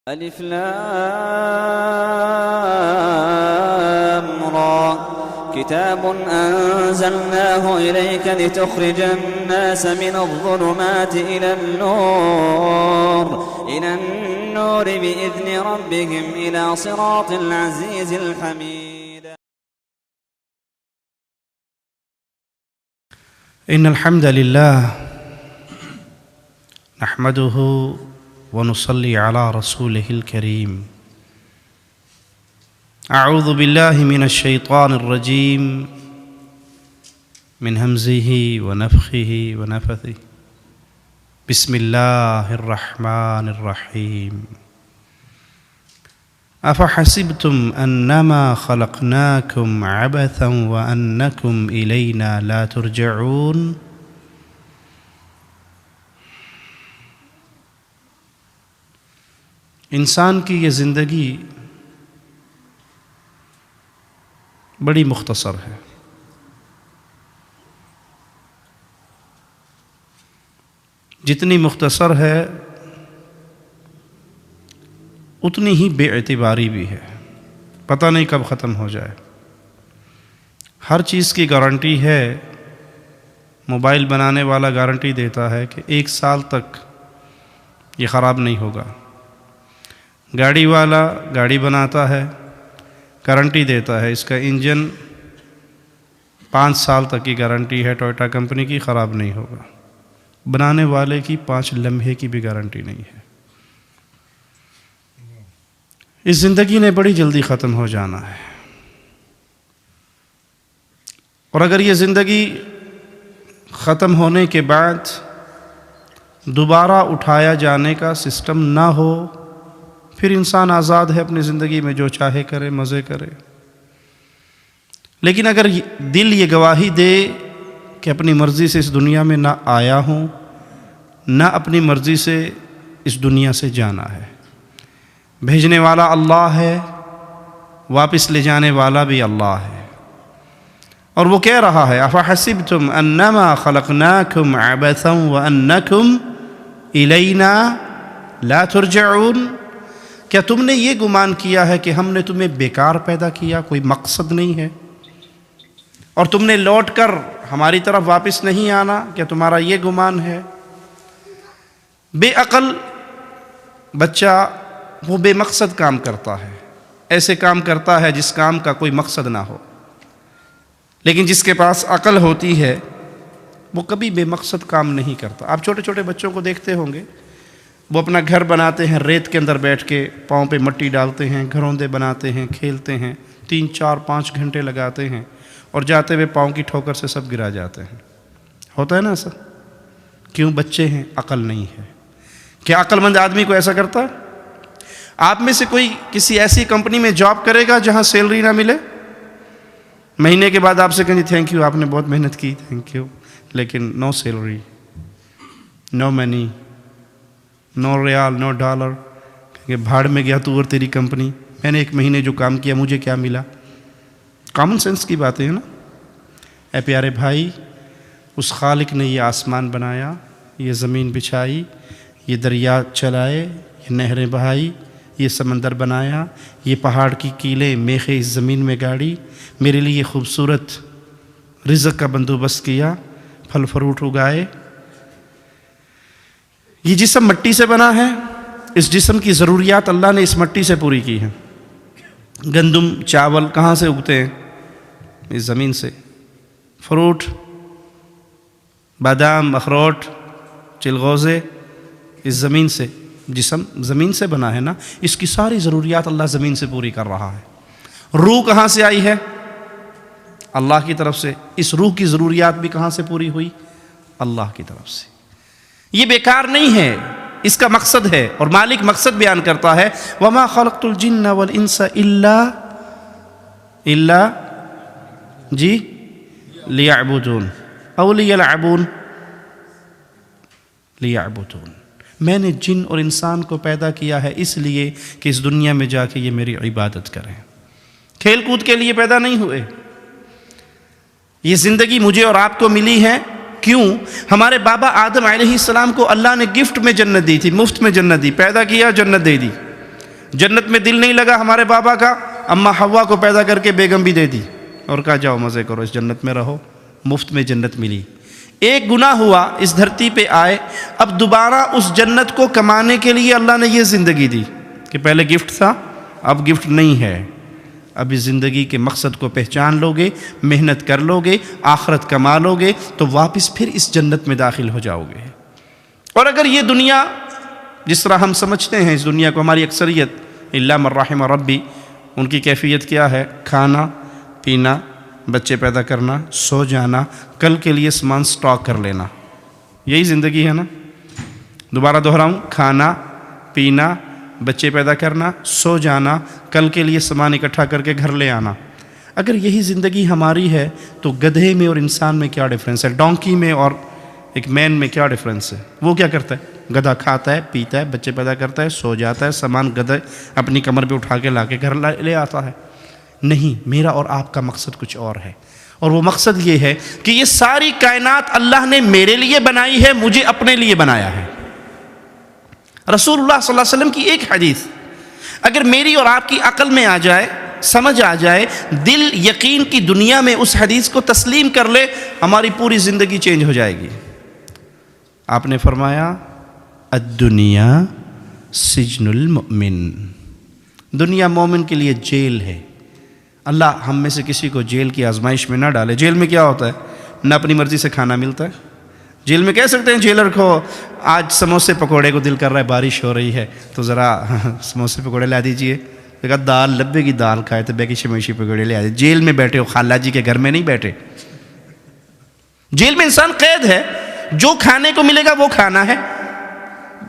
الف لام را كتاب أنزلناه إليك لتخرج الناس من الظلمات إلى النور بإذن ربهم إلى صراط العزيز الحميد. إن الحمد لله نحمده ونصلي على رسوله الكريم. أعوذ بالله من الشيطان الرجيم من همزه ونفخه ونفثه. بسم الله الرحمن الرحيم. أفحسبتم أنما خلقناكم عبثا وأنكم إلينا لا ترجعون. انسان کی یہ زندگی بڑی مختصر ہے. جتنی مختصر ہے اتنی ہی بے اعتباری بھی ہے. پتہ نہیں کب ختم ہو جائے. ہر چیز کی گارنٹی ہے. موبائل بنانے والا گارنٹی دیتا ہے کہ 1 سال تک یہ خراب نہیں ہوگا. گاڑی والا گاڑی بناتا ہے، گارنٹی دیتا ہے اس کا انجن 5 سال تک کی گارنٹی ہے ٹویوٹا کمپنی کی، خراب نہیں ہوگا. بنانے والے کی 5 لمحے کی بھی گارنٹی نہیں ہے. اس زندگی نے بڑی جلدی ختم ہو جانا ہے. اور اگر یہ زندگی ختم ہونے کے بعد دوبارہ اٹھایا جانے کا سسٹم نہ ہو، پھر انسان آزاد ہے اپنی زندگی میں جو چاہے کرے، مزے کرے. لیکن اگر دل یہ گواہی دے کہ اپنی مرضی سے اس دنیا میں نہ آیا ہوں، نہ اپنی مرضی سے اس دنیا سے جانا ہے، بھیجنے والا اللہ ہے، واپس لے جانے والا بھی اللہ ہے. اور وہ کہہ رہا ہے افحسبتم انما خلقناکم عبثا وانکم الینا لا ترجعون. کیا تم نے یہ گمان کیا ہے کہ ہم نے تمہیں بیکار پیدا کیا، کوئی مقصد نہیں ہے، اور تم نے لوٹ کر ہماری طرف واپس نہیں آنا؟ کیا تمہارا یہ گمان ہے؟ بے عقل بچہ وہ بے مقصد کام کرتا ہے، ایسے کام کرتا ہے جس کام کا کوئی مقصد نہ ہو. لیکن جس کے پاس عقل ہوتی ہے وہ کبھی بے مقصد کام نہیں کرتا. آپ چھوٹے چھوٹے بچوں کو دیکھتے ہوں گے، وہ اپنا گھر بناتے ہیں، ریت کے اندر بیٹھ کے پاؤں پہ مٹی ڈالتے ہیں، گھروندے بناتے ہیں، کھیلتے ہیں، 3 4 5 گھنٹے لگاتے ہیں، اور جاتے ہوئے پاؤں کی ٹھوکر سے سب گرا جاتے ہیں. ہوتا ہے نا ایسا؟ کیوں؟ بچے ہیں، عقل نہیں ہے. کیا عقل مند آدمی کو ایسا کرتا ہے؟ آپ میں سے کوئی کسی ایسی کمپنی میں جاب کرے گا جہاں سیلری نہ ملے؟ مہینے کے بعد آپ سے کہیں تھینک یو، آپ نے بہت محنت کی، تھینک یو، لیکن نو سیلری، نو منی، نو ریال، نو ڈالر. کہ بھاڑ میں گیا تو اور تیری کمپنی، میں نے 1 مہینے جو کام کیا مجھے کیا ملا؟ کامن سینس کی باتیں ہیں نا. اے پیارے بھائی، اس خالق نے یہ آسمان بنایا، یہ زمین بچھائی، یہ دریا چلائے، یہ نہریں بہائی، یہ سمندر بنایا، یہ پہاڑ کی کیلیں میخیں اس زمین میں گاڑی، میرے لیے خوبصورت رزق کا بندوبست کیا، پھل فروٹ اگائے. یہ جسم مٹی سے بنا ہے، اس جسم کی ضروریات اللہ نے اس مٹی سے پوری کی ہیں. گندم، چاول کہاں سے اگتے ہیں؟ اس زمین سے. فروٹ، بادام، اخروٹ، چلغوزے اس زمین سے. جسم زمین سے بنا ہے نا، اس کی ساری ضروریات اللہ زمین سے پوری کر رہا ہے. روح کہاں سے آئی ہے؟ اللہ کی طرف سے. اس روح کی ضروریات بھی کہاں سے پوری ہوئی؟ اللہ کی طرف سے. یہ بیکار نہیں ہے، اس کا مقصد ہے. اور مالک مقصد بیان کرتا ہے وَمَا خَلَقْتُ الْجِنَّ وَالْإِنسَ إِلَّا جی لِيَعْبُدُونَ أَوْ لِيَلْعَبُونَ لِيَعْبُدُونَ. میں نے جن اور انسان کو پیدا کیا ہے اس لیے کہ اس دنیا میں جا کے یہ میری عبادت کریں. کھیل کود کے لیے پیدا نہیں ہوئے. یہ زندگی مجھے اور آپ کو ملی ہے کیوں؟ ہمارے بابا آدم علیہ السلام کو اللہ نے گفٹ میں جنت دی تھی، مفت میں جنت دی، پیدا کیا جنت دے دی. جنت میں دل نہیں لگا ہمارے بابا کا، اماں حوا کو پیدا کر کے بیگم بھی دے دی اور کہا جاؤ مزے کرو، اس جنت میں رہو، مفت میں جنت ملی۔ ایک گناہ ہوا، اس دھرتی پہ آئے، اب دوبارہ اس جنت کو کمانے کے لیے اللہ نے یہ زندگی دی کہ پہلے گفٹ تھا، اب گفٹ نہیں ہے، اب اس زندگی کے مقصد کو پہچان لو گے، محنت کر لو گے، آخرت کما لو گے تو واپس پھر اس جنت میں داخل ہو جاؤ گے۔ اور اگر یہ دنیا جس طرح ہم سمجھتے ہیں، اس دنیا کو ہماری اکثریت الا من رحم ربی، ان کی کیفیت کیا ہے؟ کھانا پینا، بچے پیدا کرنا، سو جانا، کل کے لیے سامان سٹاک کر لینا، یہی زندگی ہے نا؟ دوبارہ دہراؤں، کھانا پینا، بچے پیدا کرنا، سو جانا، کل کے لیے سامان اکٹھا کر کے گھر لے آنا۔ اگر یہی زندگی ہماری ہے تو گدھے میں اور انسان میں کیا ڈفرینس ہے؟ ڈونکی میں اور ایک مین میں کیا ڈفرینس ہے؟ وہ کیا کرتا ہے؟ گدھا کھاتا ہے، پیتا ہے، بچے پیدا کرتا ہے، سو جاتا ہے، سامان گدھے اپنی کمر پہ اٹھا کے لا کے گھر لے آتا ہے۔ نہیں، میرا اور آپ کا مقصد کچھ اور ہے، اور وہ مقصد یہ ہے کہ یہ ساری کائنات اللہ نے میرے لیے بنائی ہے، مجھے اپنے لیے بنایا ہے۔ رسول اللہ صلی اللہ علیہ وسلم کی ایک حدیث اگر میری اور آپ کی عقل میں آ جائے، سمجھ آ جائے، دل یقین کی دنیا میں اس حدیث کو تسلیم کر لے، ہماری پوری زندگی چینج ہو جائے گی۔ آپ نے فرمایا الدنیا سجن المؤمن، دنیا مومن کے لیے جیل ہے۔ اللہ ہم میں سے کسی کو جیل کی آزمائش میں نہ ڈالے۔ جیل میں کیا ہوتا ہے؟ نہ اپنی مرضی سے کھانا ملتا ہے۔ جیل میں کہہ سکتے ہیں جیلر کو آج سموسے پکوڑے کو دل کر رہا ہے، بارش ہو رہی ہے تو ذرا سموسے پکوڑے لا دیجئے، کہا دال لبے کی دال کھائے تو بیکی شمیشی پکوڑے لے آئے۔ جیل میں بیٹھے ہو، خالہ جی کے گھر میں نہیں بیٹھے۔ جیل میں انسان قید ہے، جو کھانے کو ملے گا وہ کھانا ہے،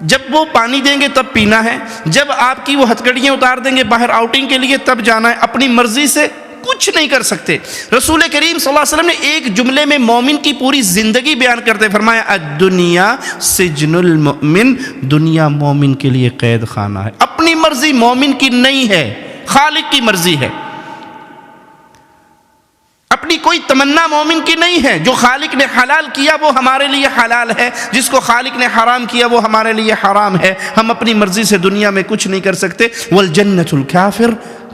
جب وہ پانی دیں گے تب پینا ہے، جب آپ کی وہ ہتھکڑیاں اتار دیں گے باہر آؤٹنگ کے لیے تب جانا ہے، اپنی مرضی سے کچھ نہیں کر سکتے۔ رسول کریم صلی اللہ علیہ وسلم نے ایک جملے میں مومن کی پوری زندگی بیان کرتے فرمایا الدنیا سجن المؤمن، دنیا مومن کے لیے قید خانہ ہے۔ اپنی مرضی مومن کی نہیں ہے، خالق کی مرضی ہے۔ اپنی کوئی تمنا مومن کی نہیں ہے، جو خالق نے حلال کیا وہ ہمارے لیے حلال ہے، جس کو خالق نے حرام کیا وہ ہمارے لیے حرام ہے۔ ہم اپنی مرضی سے دنیا میں کچھ نہیں کر سکتے۔ والجنت الکافر،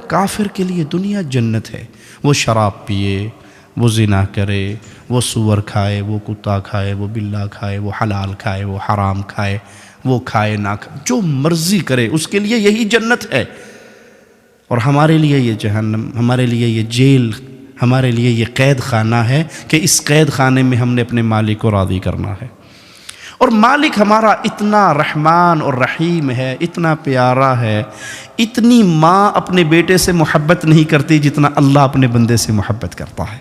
کافر کے لیے دنیا جنت ہے۔ وہ شراب پیے، وہ زنا کرے، وہ سور کھائے، وہ کتا کھائے، وہ بلا کھائے، وہ حلال کھائے، وہ حرام کھائے، وہ کھائے نہ کھائے، جو مرضی کرے اس کے لیے یہی جنت ہے۔ اور ہمارے لیے یہ جہنم، ہمارے لیے یہ جیل، ہمارے لیے یہ قید خانہ ہے کہ اس قید خانے میں ہم نے اپنے مالک کو راضی کرنا ہے۔ اور مالک ہمارا اتنا رحمان اور رحیم ہے، اتنا پیارا ہے، اتنی ماں اپنے بیٹے سے محبت نہیں کرتی جتنا اللہ اپنے بندے سے محبت کرتا ہے۔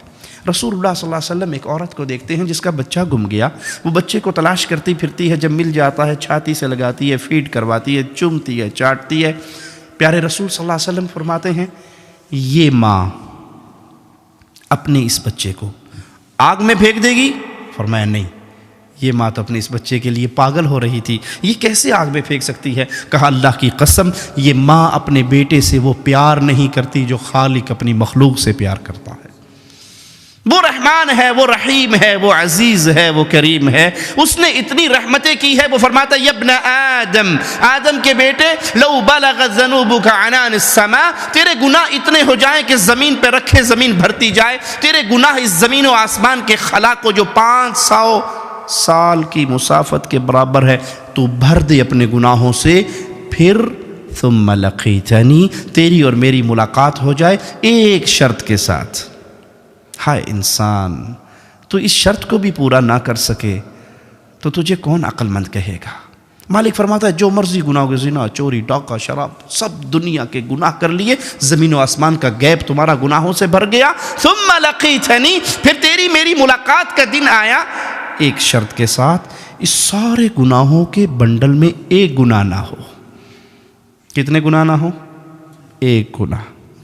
رسول اللہ صلی اللہ علیہ وسلم ایک عورت کو دیکھتے ہیں جس کا بچہ گم گیا، وہ بچے کو تلاش کرتی پھرتی ہے، جب مل جاتا ہے چھاتی سے لگاتی ہے، فیڈ کرواتی ہے، چومتی ہے، چاٹتی ہے۔ پیارے رسول صلی اللہ علیہ وسلم فرماتے ہیں یہ ماں اپنے اس بچے کو آگ میں پھینک دے گی؟ فرمایا نہیں، یہ ماں تو اپنے اس بچے کے لیے پاگل ہو رہی تھی، یہ کیسے آگ میں پھینک سکتی ہے؟ کہا اللہ کی قسم، یہ ماں اپنے بیٹے سے وہ پیار نہیں کرتی جو خالق اپنی مخلوق سے پیار کرتا ہے۔ وہ رحمان ہے، وہ رحیم ہے، وہ عزیز ہے، وہ کریم ہے، اس نے اتنی رحمتیں کی ہے۔ وہ فرماتا ہے یبن آدم، آدم کے بیٹے، لو بلغ ذنوبک عنان السماء، تیرے گناہ اتنے ہو جائیں کہ زمین پہ رکھے زمین بھرتی جائے، تیرے گناہ اس زمین و آسمان کے خلا کو جو 500 سال کی مسافت کے برابر ہے تو بھر دے اپنے گناہوں سے، پھر ثم لقیتنی، تیری اور میری ملاقات ہو جائے ایک شرط کے ساتھ۔ ہائے انسان، تو اس شرط کو بھی پورا نہ کر سکے تو تجھے کون عقل مند کہے گا؟ مالک فرماتا ہے جو مرضی گناہ ہو، زنا، چوری، ڈاکہ، شراب، سب دنیا کے گناہ کر لیے، زمین و آسمان کا گیپ تمہارا گناہوں سے بھر گیا، ثم لقیتنی، پھر تیری میری ملاقات کا دن آیا، ایک شرط کے ساتھ، اس سارے گناہوں کے بنڈل میں ایک گناہ نہ ہو۔ کتنے گناہ نہ ہو؟ ایک گناہ۔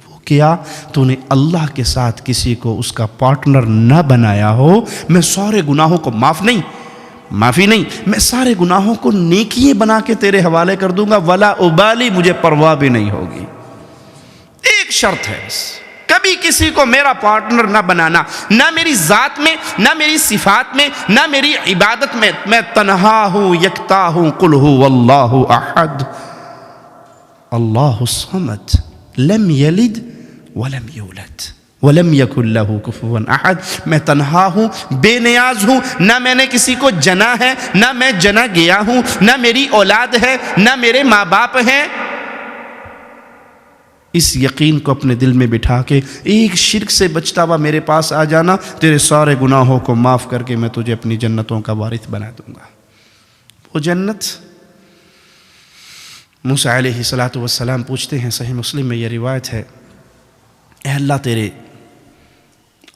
وہ کیا؟ تو نے اللہ کے ساتھ کسی کو اس کا پارٹنر نہ بنایا ہو۔ میں سارے گناہوں کو معافی نہیں، میں سارے گناہوں کو نیکیاں بنا کے تیرے حوالے کر دوں گا، ولا ابالی، مجھے پرواہ بھی نہیں ہوگی۔ ایک شرط ہے بس، کبھی کسی کو میرا پارٹنر نہ بنانا، نہ میری ذات میں، نہ میری صفات میں، نہ میری عبادت میں۔ میں تنہا ہوں، یکتا ہوں، قل هو اللہ احد، اللہ الصمد لم یلد ولم یولد ولم یکن لہ کفوا احد، میں تنہا ہوں، بے نیاز ہوں، نہ میں نے کسی کو جنا ہے، نہ میں جنا گیا ہوں، نہ میری اولاد ہے، نہ میرے ماں باپ ہیں۔ اس یقین کو اپنے دل میں بٹھا کے ایک شرک سے بچتا ہوا میرے پاس آ جانا، تیرے سارے گناہوں کو معاف کر کے میں تجھے اپنی جنتوں کا وارث بنا دوں گا۔ وہ جنت، موسیٰ علیہ السلام پوچھتے ہیں، صحیح مسلم میں یہ روایت ہے، اے اللہ تیرے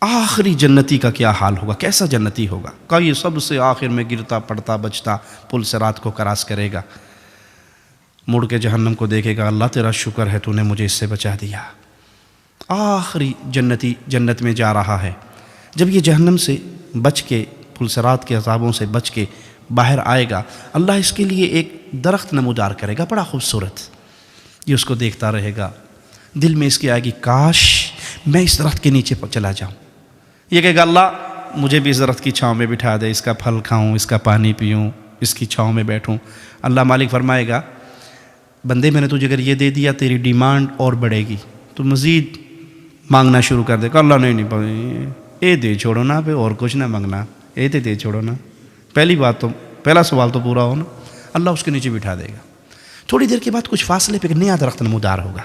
آخری جنتی کا کیا حال ہوگا، کیسا جنتی ہوگا؟ کہ یہ سب سے آخر میں گرتا پڑتا بچتا پل صراط کو کراس کرے گا، مڑ کے جہنم کو دیکھے گا، اللہ تیرا شکر ہے تو نے مجھے اس سے بچا دیا۔ آخری جنتی جنت میں جا رہا ہے، جب یہ جہنم سے بچ کے، پل صراط کے عذابوں سے بچ کے باہر آئے گا، اللہ اس کے لیے ایک درخت نمودار کرے گا، بڑا خوبصورت۔ یہ اس کو دیکھتا رہے گا، دل میں اس کی آئے گی، کاش میں اس درخت کے نیچے چلا جاؤں۔ یہ کہے گا، اللہ مجھے بھی اس درخت کی چھاؤں میں بٹھا دے، اس کا پھل کھاؤں، اس کا پانی پیوں، اس کی چھاؤں میں بیٹھوں۔ اللہ مالک فرمائے گا، بندے میں نے تجھے اگر یہ دے دیا، تیری ڈیمانڈ اور بڑھے گی، تو مزید مانگنا شروع کر دے گا۔ اللہ نہیں، اے دے چھوڑو نا، پہ اور کچھ نہ مانگنا، اے دے چھوڑو نا، پہلا سوال تو پورا ہو نا۔ اللہ اس کے نیچے بٹھا دے گا۔ تھوڑی دیر کے بعد کچھ فاصلے پہ ایک نیا درخت نمودار ہوگا۔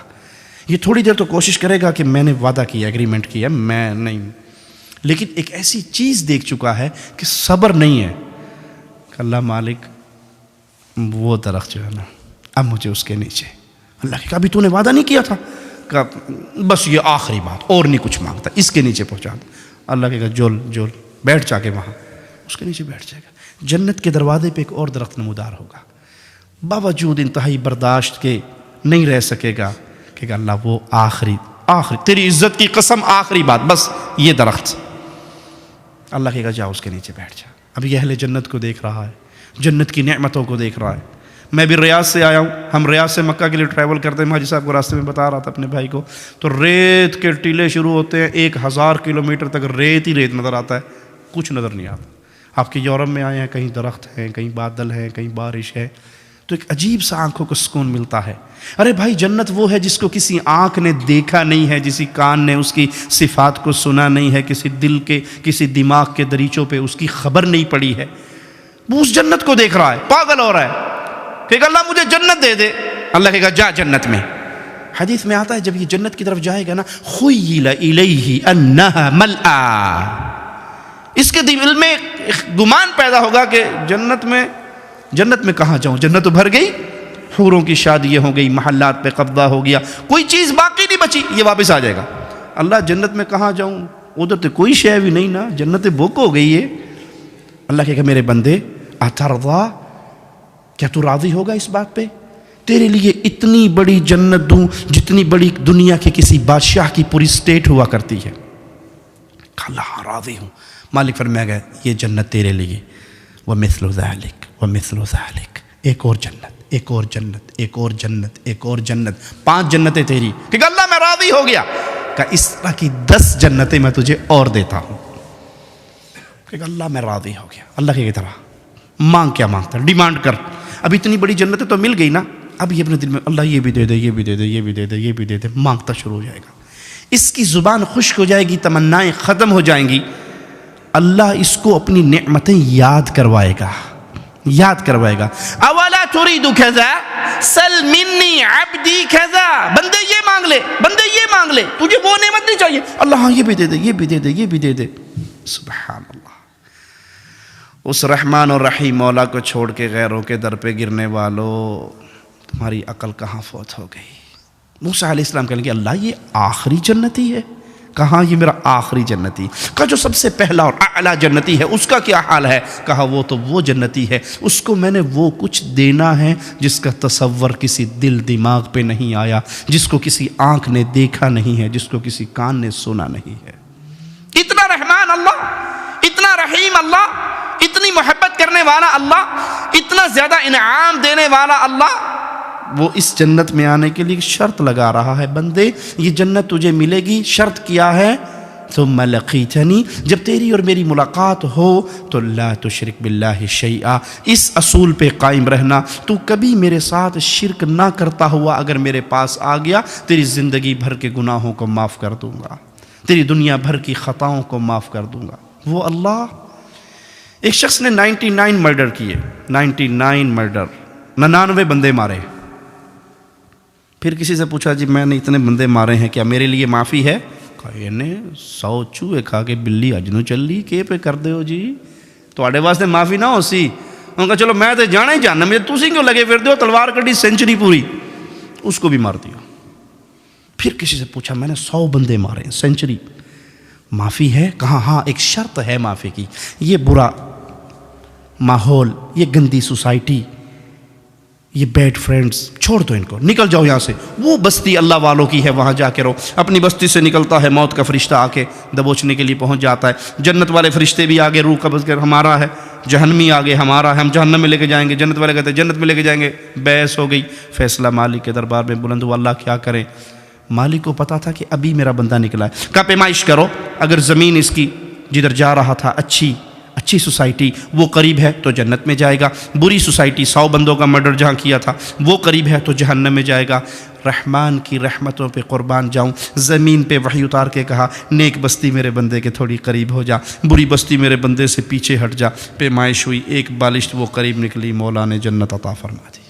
یہ تھوڑی دیر تو کوشش کرے گا کہ میں نے وعدہ کیا، ایگریمنٹ کیا، میں نہیں، لیکن ایک ایسی چیز دیکھ چکا ہے کہ صبر نہیں ہے کہ اللہ مالک وہ درخت جو ہے نا، اب مجھے اس کے نیچے۔ اللہ کہ ابھی تو نے وعدہ نہیں کیا تھا، کہ بس یہ آخری بات، اور نہیں کچھ مانگتا، اس کے نیچے پہنچا دو۔ اللہ کہے گا، جول بیٹھ جا کے وہاں، اس کے نیچے بیٹھ جائے گا۔ جنت کے دروازے پہ ایک اور درخت نمودار ہوگا، باوجود انتہائی برداشت کے نہیں رہ سکے گا کہ اللہ وہ آخری تیری عزت کی قسم، آخری بات، بس یہ درخت۔ اللہ کہے گا، جا اس کے نیچے بیٹھ جا۔ اب یہ اہل جنت کو دیکھ رہا ہے، جنت کی نعمتوں کو دیکھ رہا ہے۔ میں بھی ریاض سے آیا ہوں، ہم ریاض سے مکہ کے لیے ٹریول کرتے ہیں، حاجی صاحب کو راستے میں بتا رہا تھا اپنے بھائی کو، تو ریت کے ٹیلے شروع ہوتے ہیں، 1000 کلومیٹر تک ریت ہی ریت نظر آتا ہے، کچھ نظر نہیں آتا۔ آپ کے یورپ میں آئے ہیں، کہیں درخت ہیں، کہیں بادل ہیں، کہیں بارش ہے، تو ایک عجیب سا آنکھوں کو سکون ملتا ہے۔ ارے بھائی، جنت وہ ہے جس کو کسی آنکھ نے دیکھا نہیں ہے، کسی کان نے اس کی صفات کو سنا نہیں ہے، کسی دل کے، کسی دماغ کے دریچوں پہ اس کی خبر نہیں پڑی ہے، وہ اس جنت کو دیکھ رہا ہے، پاگل ہو رہا ہے کہ اللہ مجھے جنت دے دے۔ اللہ کہے گا، جا جنت میں۔ حدیث میں آتا ہے جب یہ جنت کی طرف جائے گا نا، خیل الیہ انہا ملآ، اس کے دل میں گمان پیدا ہوگا کہ جنت میں کہاں جاؤں، جنت تو بھر گئی، حوروں کی شادیاں ہو گئی، محلات پہ قبضہ ہو گیا، کوئی چیز باقی نہیں بچی، یہ واپس آ جائے گا۔ اللہ جنت میں کہاں جاؤں، ادھر تو کوئی شے بھی نہیں نا، جنت بک ہو گئی ہے۔ اللہ کہے گا، میرے بندے اترضا، کیا تو راضی ہوگا اس بات پہ؟ تیرے لیے اتنی بڑی جنت دوں جتنی بڑی دنیا کے کسی بادشاہ کی پوری اسٹیٹ ہوا کرتی ہے۔ اللہ راضی ہوں۔ مالک فرمایا گیا، یہ جنت تیرے لیے، ومثل ذلک ومثل ذلک، ایک اور جنت، ایک اور جنت، ایک اور جنت، ایک اور جنت، 5 جنتیں تیری۔ کہ اللہ میں راضی ہو گیا، کہ اس طرح کی 10 جنتیں میں تجھے اور دیتا ہوں۔ کہ اللہ میں راضی ہو گیا۔ اللہ کی طرح مانگ، کیا مانگتا ہے، ڈیمانڈ کر۔ اب اتنی بڑی جنتیں تو مل گئی نا، اب یہ اپنے دل میں اللہ یہ بھی دے دے، یہ بھی دے دے، یہ بھی دے دے، یہ بھی دے دے، مانگتا شروع ہو جائے گا۔ اس کی زبان خشک ہو جائے گی، تمنائیں ختم ہو جائیں گی۔ اللہ اس کو اپنی نعمتیں یاد کروائے گا، یاد کروائے گا۔ اولا تريد كذا سل مني عبدي كذا، بندے یہ مانگ لے، بندے یہ مانگ لے، تجھے وہ نعمت نہیں چاہیے، اللہ ہاں یہ بھی دے دے، یہ بھی دے دے، یہ بھی دے دے۔ سبحان اللہ۔ اس رحمان اور رحیم مولا کو چھوڑ کے غیروں کے در پہ گرنے والو، تمہاری عقل کہاں فوت ہو گئی؟ موسیٰ علیہ السلام کہیں گے، اللہ یہ آخری جنتی ہے؟ کہاں یہ میرا آخری جنتی؟ کہا جو سب سے پہلا اور اعلیٰ جنتی ہے اس کا کیا حال ہے؟ کہا وہ تو وہ جنتی ہے، اس کو میں نے وہ کچھ دینا ہے جس کا تصور کسی دل دماغ پہ نہیں آیا، جس کو کسی آنکھ نے دیکھا نہیں ہے، جس کو کسی کان نے سنا نہیں ہے۔ اتنا رحمان اللہ، اتنا رحیم اللہ، اتنی محبت کرنے والا اللہ، اتنا زیادہ انعام دینے والا اللہ، وہ اس جنت میں آنے کے لیے شرط لگا رہا ہے، بندے یہ جنت تجھے ملے گی، شرط کیا ہے ثم لقیتنی، جب تیری اور میری ملاقات ہو تو لا تشرک باللہ شیئا، اس اصول پہ قائم رہنا، تو کبھی میرے ساتھ شرک نہ کرتا ہوا اگر میرے پاس آ گیا، تیری زندگی بھر کے گناہوں کو معاف کر دوں گا، تیری دنیا بھر کی خطاؤں کو معاف کر دوں گا۔ وہ اللہ۔ ایک شخص نے 99 مرڈر کیے، 99 مرڈر، 99 بندے مارے۔ پھر کسی سے پوچھا جی میں نے اتنے بندے مارے ہیں، کیا میرے لیے معافی ہے؟ کہا یہ نے 100 چوہے کھا کے بلی اج نو چلی، کہ پہ کر دے ہو جی تواڈے واسطے معافی نہ ہو سی؟ انہوں نے کہا چلو میں تے جانا ہی جاننا، مجھے تسی کیوں لگے پھر ہو؟ تلوار کٹی، سینچری پوری، اس کو بھی مار دیا۔ پھر کسی سے پوچھا میں نے 100 بندے مارے ہیں، سینچری، معافی ہے؟ کہا ہاں ایک شرط ہے معافی کی، یہ برا ماحول، یہ گندی سوسائٹی، یہ بیڈ فرینڈز چھوڑ دو، ان کو نکل جاؤ یہاں سے۔ وہ بستی اللہ والوں کی ہے، وہاں جا کے رہو۔ اپنی بستی سے نکلتا ہے، موت کا فرشتہ آ کے دبوچنے کے لیے پہنچ جاتا ہے۔ جنت والے فرشتے بھی آگے روح قبض کر ہمارا ہے، جہنمی آگے ہمارا ہے، ہم جہنم میں لے کے جائیں گے، جنت والے کہتے ہیں جنت میں لے کے جائیں گے۔ بحث ہو گئی، فیصلہ مالک کے دربار میں بلند ہوا، اللہ کیا کریں؟ مالک کو پتا تھا کہ ابھی میرا بندہ نکلا ہے، کہا پیمائش کرو، اگر زمین اس کی جدھر جا رہا تھا اچھی سوسائٹی وہ قریب ہے تو جنت میں جائے گا، بری سوسائٹی 100 بندوں کا مرڈر جہاں کیا تھا وہ قریب ہے تو جہنم میں جائے گا۔ رحمان کی رحمتوں پہ قربان جاؤں، زمین پہ وحی اتار کے کہا نیک بستی میرے بندے کے تھوڑی قریب ہو جا، بری بستی میرے بندے سے پیچھے ہٹ جا۔ پیمائش ہوئی، ایک بالشت وہ قریب نکلی، مولا نے جنت عطا فرما دی۔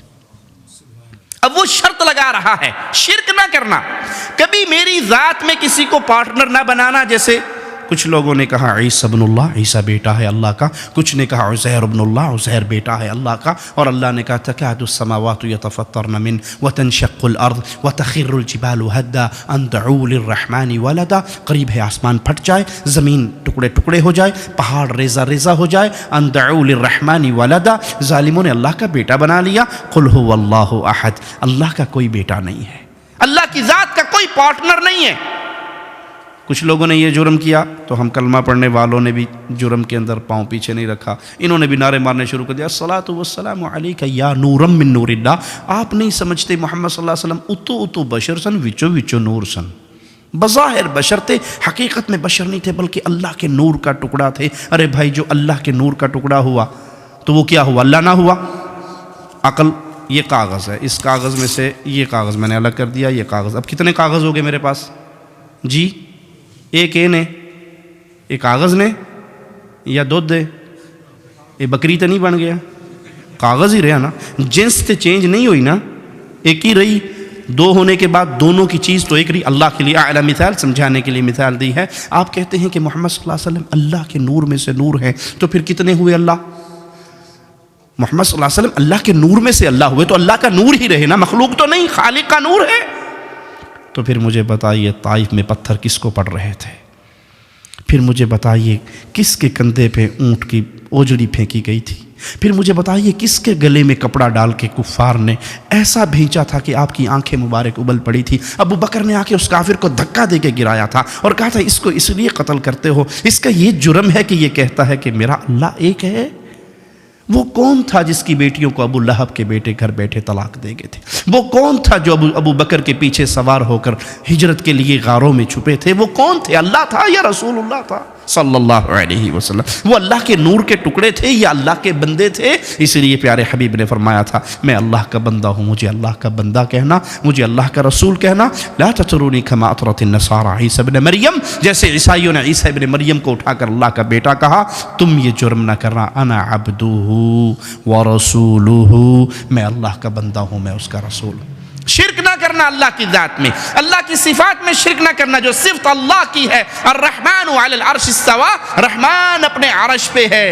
اب وہ شرط لگا رہا ہے شرک نہ کرنا، کبھی میری ذات میں کسی کو پارٹنر نہ بنانا۔ جیسے کچھ لوگوں نے کہا عیسیٰ ابن اللہ، عیسیٰ بیٹا ہے اللہ کا، کچھ نے کہا عزیر ابن اللہ، عزیر بیٹا ہے اللہ کا، اور اللہ نے کہا تکاد السماوات یتفطرن من وتنشق الارض وتخر الجبال هدا ان دعوا للرحمن ولدا، قریب ہے آسمان پھٹ جائے، زمین ٹکڑے ٹکڑے ہو جائے، پہاڑ ریزہ ریزہ ہو جائے، ان دعوا للرحمن ولدا، ظالموں نے اللہ کا بیٹا بنا لیا۔ قل هو اللہ احد، اللہ کا کوئی بیٹا نہیں ہے، اللہ کی ذات کا کوئی پارٹنر نہیں ہے۔ کچھ لوگوں نے یہ جرم کیا تو ہم کلمہ پڑھنے والوں نے بھی جرم کے اندر پاؤں پیچھے نہیں رکھا، انہوں نے بھی نعرے مارنے شروع کر دیا، الصلاۃ والسلام علیک یا نورا من نور اللہ۔ آپ نہیں سمجھتے محمد صلی اللہ علیہ وسلم اتو بشر سن، وچو نور سن، بظاہر بشر تھے، حقیقت میں بشر نہیں تھے بلکہ اللہ کے نور کا ٹکڑا تھے۔ ارے بھائی جو اللہ کے نور کا ٹکڑا ہوا تو وہ کیا ہوا؟ اللہ نہ ہوا؟ عقل یہ کاغذ ہے، اس کاغذ میں سے یہ کاغذ میں نے الگ کر دیا، یہ کاغذ، اب کتنے کاغذ ہو گئے میرے پاس جی؟ ایک اے نے، ایک کاغذ نے، یا دودھ دے، یہ بکری تو نہیں بن گیا، کاغذ ہی رہا نا، جنس تے چینج نہیں ہوئی نا، ایک ہی رہی۔ دو ہونے کے بعد دونوں کی چیز تو ایک رہی۔ اللہ کے لیے اعلیٰ مثال سمجھانے کے لیے مثال دی ہے۔ آپ کہتے ہیں کہ محمد صلی اللہ علیہ وسلم اللہ کے نور میں سے نور ہیں، تو پھر کتنے ہوئے اللہ؟ محمد صلی اللہ علیہ وسلم اللہ کے نور میں سے اللہ ہوئے تو اللہ کا نور ہی رہے نا، مخلوق تو نہیں، خالق کا نور ہے۔ تو پھر مجھے بتائیے طائف میں پتھر کس کو پڑ رہے تھے؟ پھر مجھے بتائیے کس کے کندھے پہ اونٹ کی اوجڑی پھینکی گئی تھی؟ پھر مجھے بتائیے کس کے گلے میں کپڑا ڈال کے کفار نے ایسا بھینچا تھا کہ آپ کی آنکھیں مبارک ابل پڑی تھی؟ ابو بکر نے آ کے اس کافر کو دھکا دے کے گرایا تھا اور کہا تھا اس کو اس لیے قتل کرتے ہو، اس کا یہ جرم ہے کہ یہ کہتا ہے کہ میرا اللہ ایک ہے۔ وہ کون تھا جس کی بیٹیوں کو ابو لہب کے بیٹے گھر بیٹھے طلاق دے گئے تھے؟ وہ کون تھا جو ابو بکر کے پیچھے سوار ہو کر ہجرت کے لیے غاروں میں چھپے تھے؟ وہ کون تھے؟ اللہ تھا یا رسول اللہ تھا صلی اللہ علیہ وسلم؟ وہ اللہ کے نور کے ٹکڑے تھے یا اللہ کے بندے تھے؟ اس لیے پیارے حبیب نے فرمایا تھا میں اللہ کا بندہ ہوں، مجھے اللہ کا بندہ کہنا، مجھے اللہ کا رسول کہنا۔ لا تطرونی کما اطرت النصارى عیسی ابن مریم، جیسے عیسائیوں نے عیسی ابن مریم کو اٹھا کر اللہ کا بیٹا کہا، تم یہ جرم نہ کرنا۔ انا عبدہ ورسولہ، میں اللہ کا بندہ ہوں، میں اس کا رسول ہوں۔ شرک نہ کرنا اللہ کی ذات میں، اللہ کی صفات میں شرک نہ کرنا جو صفت اللہ کی ہے۔ الرحمن علی العرش استوى، رحمان اپنے عرش پہ ہے،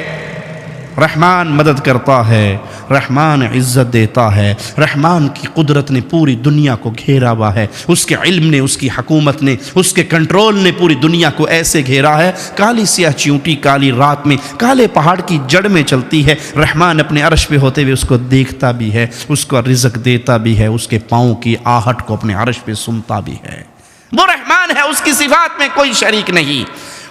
رحمان مدد کرتا ہے، رحمان عزت دیتا ہے، رحمان کی قدرت نے پوری دنیا کو گھیرا ہوا ہے، اس کے علم نے، اس کی حکومت نے، اس کے کنٹرول نے پوری دنیا کو ایسے گھیرا ہے۔ کالی سیاہ چیونٹی کالی رات میں کالے پہاڑ کی جڑ میں چلتی ہے، رحمان اپنے عرش پہ ہوتے ہوئے اس کو دیکھتا بھی ہے، اس کو رزق دیتا بھی ہے، اس کے پاؤں کی آہٹ کو اپنے عرش پہ سنتا بھی ہے۔ وہ رحمان ہے، اس کی صفات میں کوئی شریک نہیں،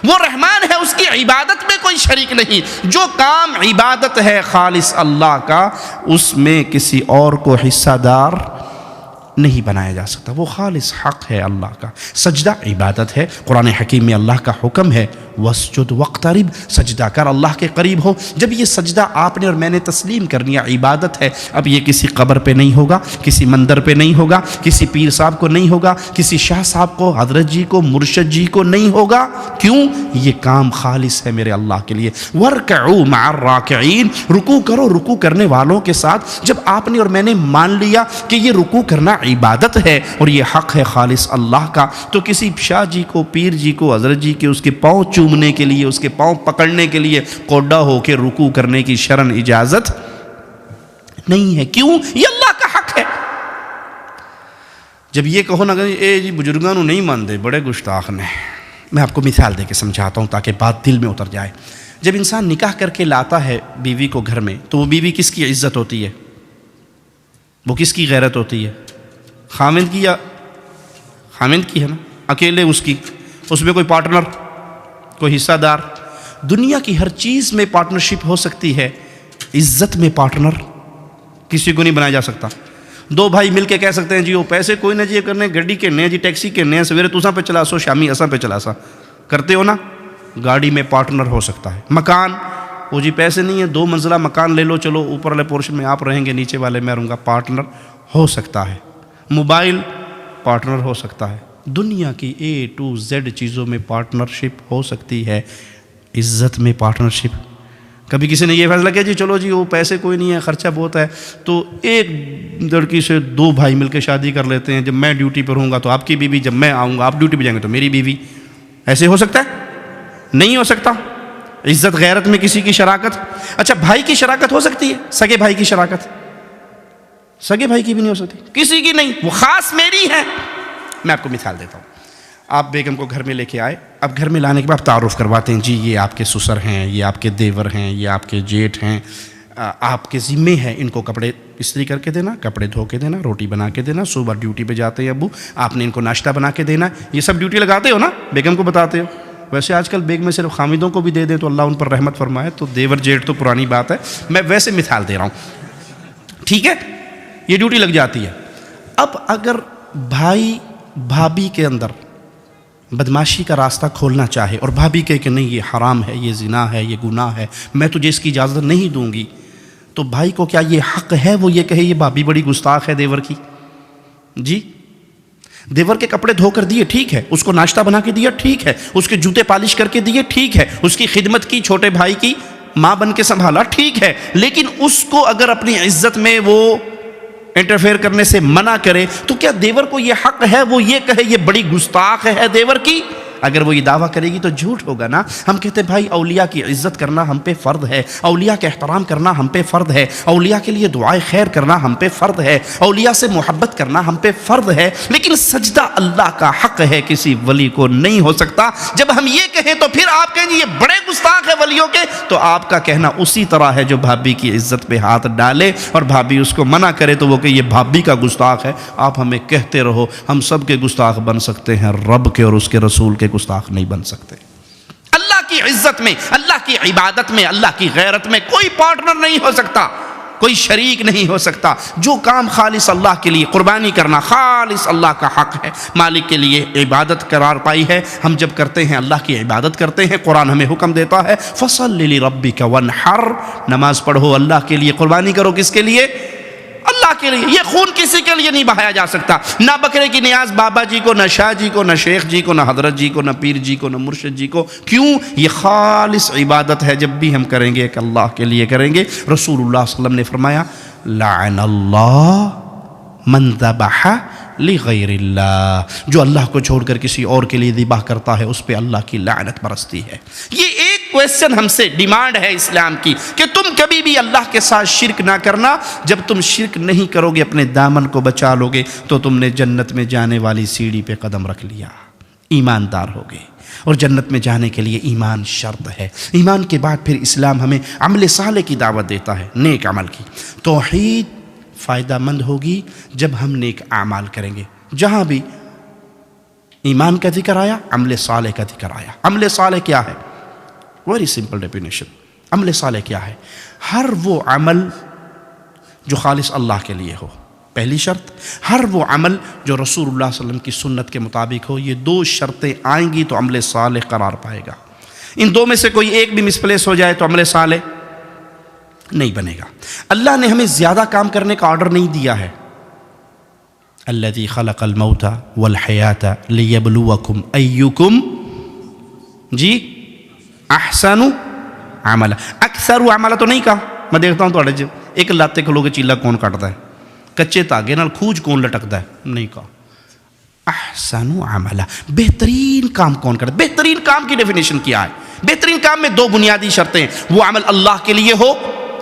وہ رحمان ہے، اس کی عبادت میں کوئی شریک نہیں۔ جو کام عبادت ہے خالص اللہ کا، اس میں کسی اور کو حصہ دار نہیں بنایا جا سکتا، وہ خالص حق ہے اللہ کا۔ سجدہ عبادت ہے، قرآن حکیم میں اللہ کا حکم ہے وَاسْجُدْ وَاقْتَرِبْ، سجدہ کر، اللہ کے قریب ہو۔ جب یہ سجدہ آپ نے اور میں نے تسلیم کر لیا عبادت ہے، اب یہ کسی قبر پہ نہیں ہوگا، کسی مندر پہ نہیں ہوگا، کسی پیر صاحب کو نہیں ہوگا، کسی شاہ صاحب کو، حضرت جی کو، مرشد جی کو نہیں ہوگا۔ کیوں؟ یہ کام خالص ہے میرے اللہ کے لیے۔ وَارْكَعُوا مَعَ الرَّاكِعِينَ، رکوع کرو رکوع کرنے والوں کے ساتھ۔ جب آپ نے اور میں نے مان لیا کہ یہ رکوع کرنا عبادت ہے اور یہ حق ہے خالص اللہ کا، تو کسی شاہ جی کو، پیر جی کو، حضرت جی کے اس کے پاؤں چومنے کے لیے، اس کے پاؤں پکڑنے کے لیے کوڈا ہو کے رکوع کرنے کی شرعن اجازت نہیں ہے۔ کیوں؟ یہ اللہ کا حق ہے۔ جب یہ کہو نا کہ اے جی بزرگانوں نہیں مانتے، بڑے گستاخ نے، میں آپ کو مثال دے کے سمجھاتا ہوں تاکہ بات دل میں اتر جائے۔ جب انسان نکاح کر کے لاتا ہے بیوی کو گھر میں، تو وہ بیوی کس کی عزت ہوتی ہے؟ وہ کس کی غیرت ہوتی ہے؟ خاوند کی یا خاوند کی ہے نا؟ اکیلے اس کی، اس میں کوئی پارٹنر، کوئی حصہ دار؟ دنیا کی ہر چیز میں پارٹنرشپ ہو سکتی ہے، عزت میں پارٹنر کسی کو نہیں بنایا جا سکتا۔ دو بھائی مل کے کہہ سکتے ہیں جی وہ پیسے کوئی نہ جی کرنے، گڈی کے نئے جی ٹیکسی کے نئے، سویرے تساں پہ چلا سو، شامی اساں پہ چلا سا، کرتے ہو نا؟ گاڑی میں پارٹنر ہو سکتا ہے۔ مکان، وہ جی پیسے نہیں ہیں، 2 منزلہ مکان لے لو، چلو اوپر والے پورشن میں آپ رہیں گے، نیچے والے میں رہوں گا، پارٹنر ہو سکتا ہے۔ موبائل پارٹنر ہو سکتا ہے۔ دنیا کی A to Z چیزوں میں پارٹنرشپ ہو سکتی ہے، عزت میں پارٹنرشپ۔ کبھی کسی نے یہ فیصلہ کیا جی چلو جی وہ پیسے کوئی نہیں ہے، خرچہ بہت ہے، تو ایک لڑکی سے 2 بھائی مل کے شادی کر لیتے ہیں، جب میں ڈیوٹی پر ہوں گا تو آپ کی بیوی، جب میں آؤں گا آپ ڈیوٹی پہ جائیں گے تو میری بیوی۔ ایسے ہو سکتا ہے؟ نہیں ہو سکتا۔ عزت غیرت میں کسی کی شراکت۔ اچھا بھائی کی شراکت ہو سکتی ہے؟ سگے بھائی کی شراکت؟ سگے بھائی کی بھی نہیں ہو سکتی، کسی کی نہیں، وہ خاص میری ہے۔ میں آپ کو مثال دیتا ہوں۔ آپ بیگم کو گھر میں لے کے آئے، اب گھر میں لانے کے بعد تعارف کرواتے ہیں، جی یہ آپ کے سسر ہیں، یہ آپ کے دیور ہیں، یہ آپ کے جیٹھ ہیں، آپ کے ذمے ہے ان کو کپڑے استری کر کے دینا، کپڑے دھو کے دینا، روٹی بنا کے دینا، صبح ڈیوٹی پہ جاتے ہیں ابو، آپ نے ان کو ناشتہ بنا کے دینا۔ یہ سب ڈیوٹی لگاتے ہو نا، بیگم کو بتاتے ہو۔ ویسے آج کل بیگ میں صرف خامدوں کو بھی دے دیں تو اللہ ان پر رحمت فرمائے، تو دیور جیٹھ تو پرانی بات ہے، میں ویسے مثال دے رہا ہوں، ٹھیک ہے؟ یہ ڈیوٹی لگ جاتی ہے۔ اب اگر بھائی بھابھی کے اندر بدماشی کا راستہ کھولنا چاہے اور بھابھی کہے کہ نہیں یہ حرام ہے، یہ زنا ہے، یہ گناہ ہے، میں تجھے اس کی اجازت نہیں دوں گی، تو بھائی کو کیا یہ حق ہے وہ یہ کہے یہ بھابھی بڑی گستاخ ہے دیور کی؟ جی دیور کے کپڑے دھو کر دیے ٹھیک ہے، اس کو ناشتہ بنا کے دیا ٹھیک ہے، اس کے جوتے پالش کر کے دیے ٹھیک ہے، اس کی خدمت کی، چھوٹے بھائی کی ماں بن کے سنبھالا ٹھیک ہے، لیکن اس کو اگر اپنی عزت میں وہ انٹرفیئر کرنے سے منع کرے تو کیا دیور کو یہ حق ہے وہ یہ کہے یہ بڑی گستاخ ہے دیور کی؟ اگر وہ یہ دعویٰ کرے گی تو جھوٹ ہوگا نا۔ ہم کہتے ہیں بھائی اولیاء کی عزت کرنا ہم پہ فرض ہے، اولیاء کا احترام کرنا ہم پہ فرض ہے، اولیاء کے لیے دعائے خیر کرنا ہم پہ فرض ہے، اولیاء سے محبت کرنا ہم پہ فرض ہے، لیکن سجدہ اللہ کا حق ہے، کسی ولی کو نہیں ہو سکتا۔ جب ہم یہ کہیں تو پھر آپ کہیں یہ بڑے گستاخ ہے ولیوں کے، تو آپ کا کہنا اسی طرح ہے جو بھابھی کی عزت پہ ہاتھ ڈالے اور بھابھی اس کو منع کرے تو وہ کہ یہ بھابھی کا گستاخ ہے۔ آپ ہمیں کہتے رہو، ہم سب کے گستاخ بن سکتے ہیں، رب کے اور اس کے رسول کے گستاخ نہیں بن سکتے۔ اللہ کی عزت میں، اللہ کی عبادت میں، اللہ کی غیرت میں کوئی پارٹنر نہیں ہو سکتا، کوئی شریک نہیں ہو سکتا۔ جو کام خالص اللہ کے لیے قربانی کرنا خالص اللہ کا حق ہے، مالک کے لیے عبادت قرار پائی ہے۔ ہم جب کرتے ہیں اللہ کی عبادت کرتے ہیں، قرآن ہمیں حکم دیتا ہے فَصَلِّ لِرَبِّكَ وَانْحَرْ، نماز پڑھو اللہ کے لیے، قربانی کرو کس کے لیے؟ اللہ کے لیے۔ یہ خون کسی کے لیے نہیں بہایا جا سکتا، نہ بکرے کی نیاز بابا جی کو، نہ شاہ جی کو، نہ شیخ جی کو، نہ حضرت جی کو، نہ پیر جی کو، نہ مرشد جی کو۔ کیوں؟ یہ خالص عبادت ہے، جب بھی ہم کریں گے کہ اللہ کے لیے کریں گے۔ رسول اللہ صلی اللہ علیہ وسلم نے فرمایا لعن اللہ من ذبح لغیر اللہ، جو اللہ کو چھوڑ کر کسی اور کے لیے ذبح کرتا ہے اس پہ اللہ کی لعنت برستی ہے۔ یہ ایک کویسچن ہم سے ڈیمانڈ ہے اسلام کی کہ تم کبھی بھی اللہ کے ساتھ شرک نہ کرنا۔ جب تم شرک نہیں کرو گے، اپنے دامن کو بچا لو گے، تو تم نے جنت میں جانے والی سیڑھی پہ قدم رکھ لیا، ایماندار ہو گئے۔ اور جنت میں جانے کے لیے ایمان شرط ہے۔ ایمان کے بعد پھر اسلام ہمیں عمل صالح کی دعوت دیتا ہے، نیک عمل کی۔ توحید فائدہ مند ہوگی جب ہم نیک اعمال کریں گے۔ جہاں بھی ایمان کا ذکر آیا، عمل صالح کا ذکر آیا۔ عمل صالح کیا ہے؟ Very simple definition. عمل صالح کیا ہے؟ ہر وہ عمل جو خالص اللہ کے لیے ہو، پہلی شرط، ہر وہ عمل جو رسول اللہ صلی اللہ علیہ وسلم کی سنت کے مطابق ہو. یہ دو شرطیں آئیں گی تو عمل صالح قرار پائے گا. ان دو میں سے کوئی ایک بھی مسپلیس ہو جائے تو عمل صالح نہیں بنے گا. اللہ نے ہمیں زیادہ کام کرنے کا آرڈر نہیں دیا ہے. الذی خلق الموت والحیات لیبلوکم ایکم جی احسن عملا. اکثر عملا تو نہیں کہا. میں دیکھتا ہوں تو ایک لاتے کلو کے چیلا کون کٹتا ہے, کچے تاگے نال کھوج کون لٹکتا ہے, نہیں کہا. احسن عملا, بہترین کام کون کرتا ہے. بہترین کام کی ڈیفینیشن کیا ہے؟ بہترین کام میں دو بنیادی شرطیں, وہ عمل اللہ کے لیے ہو,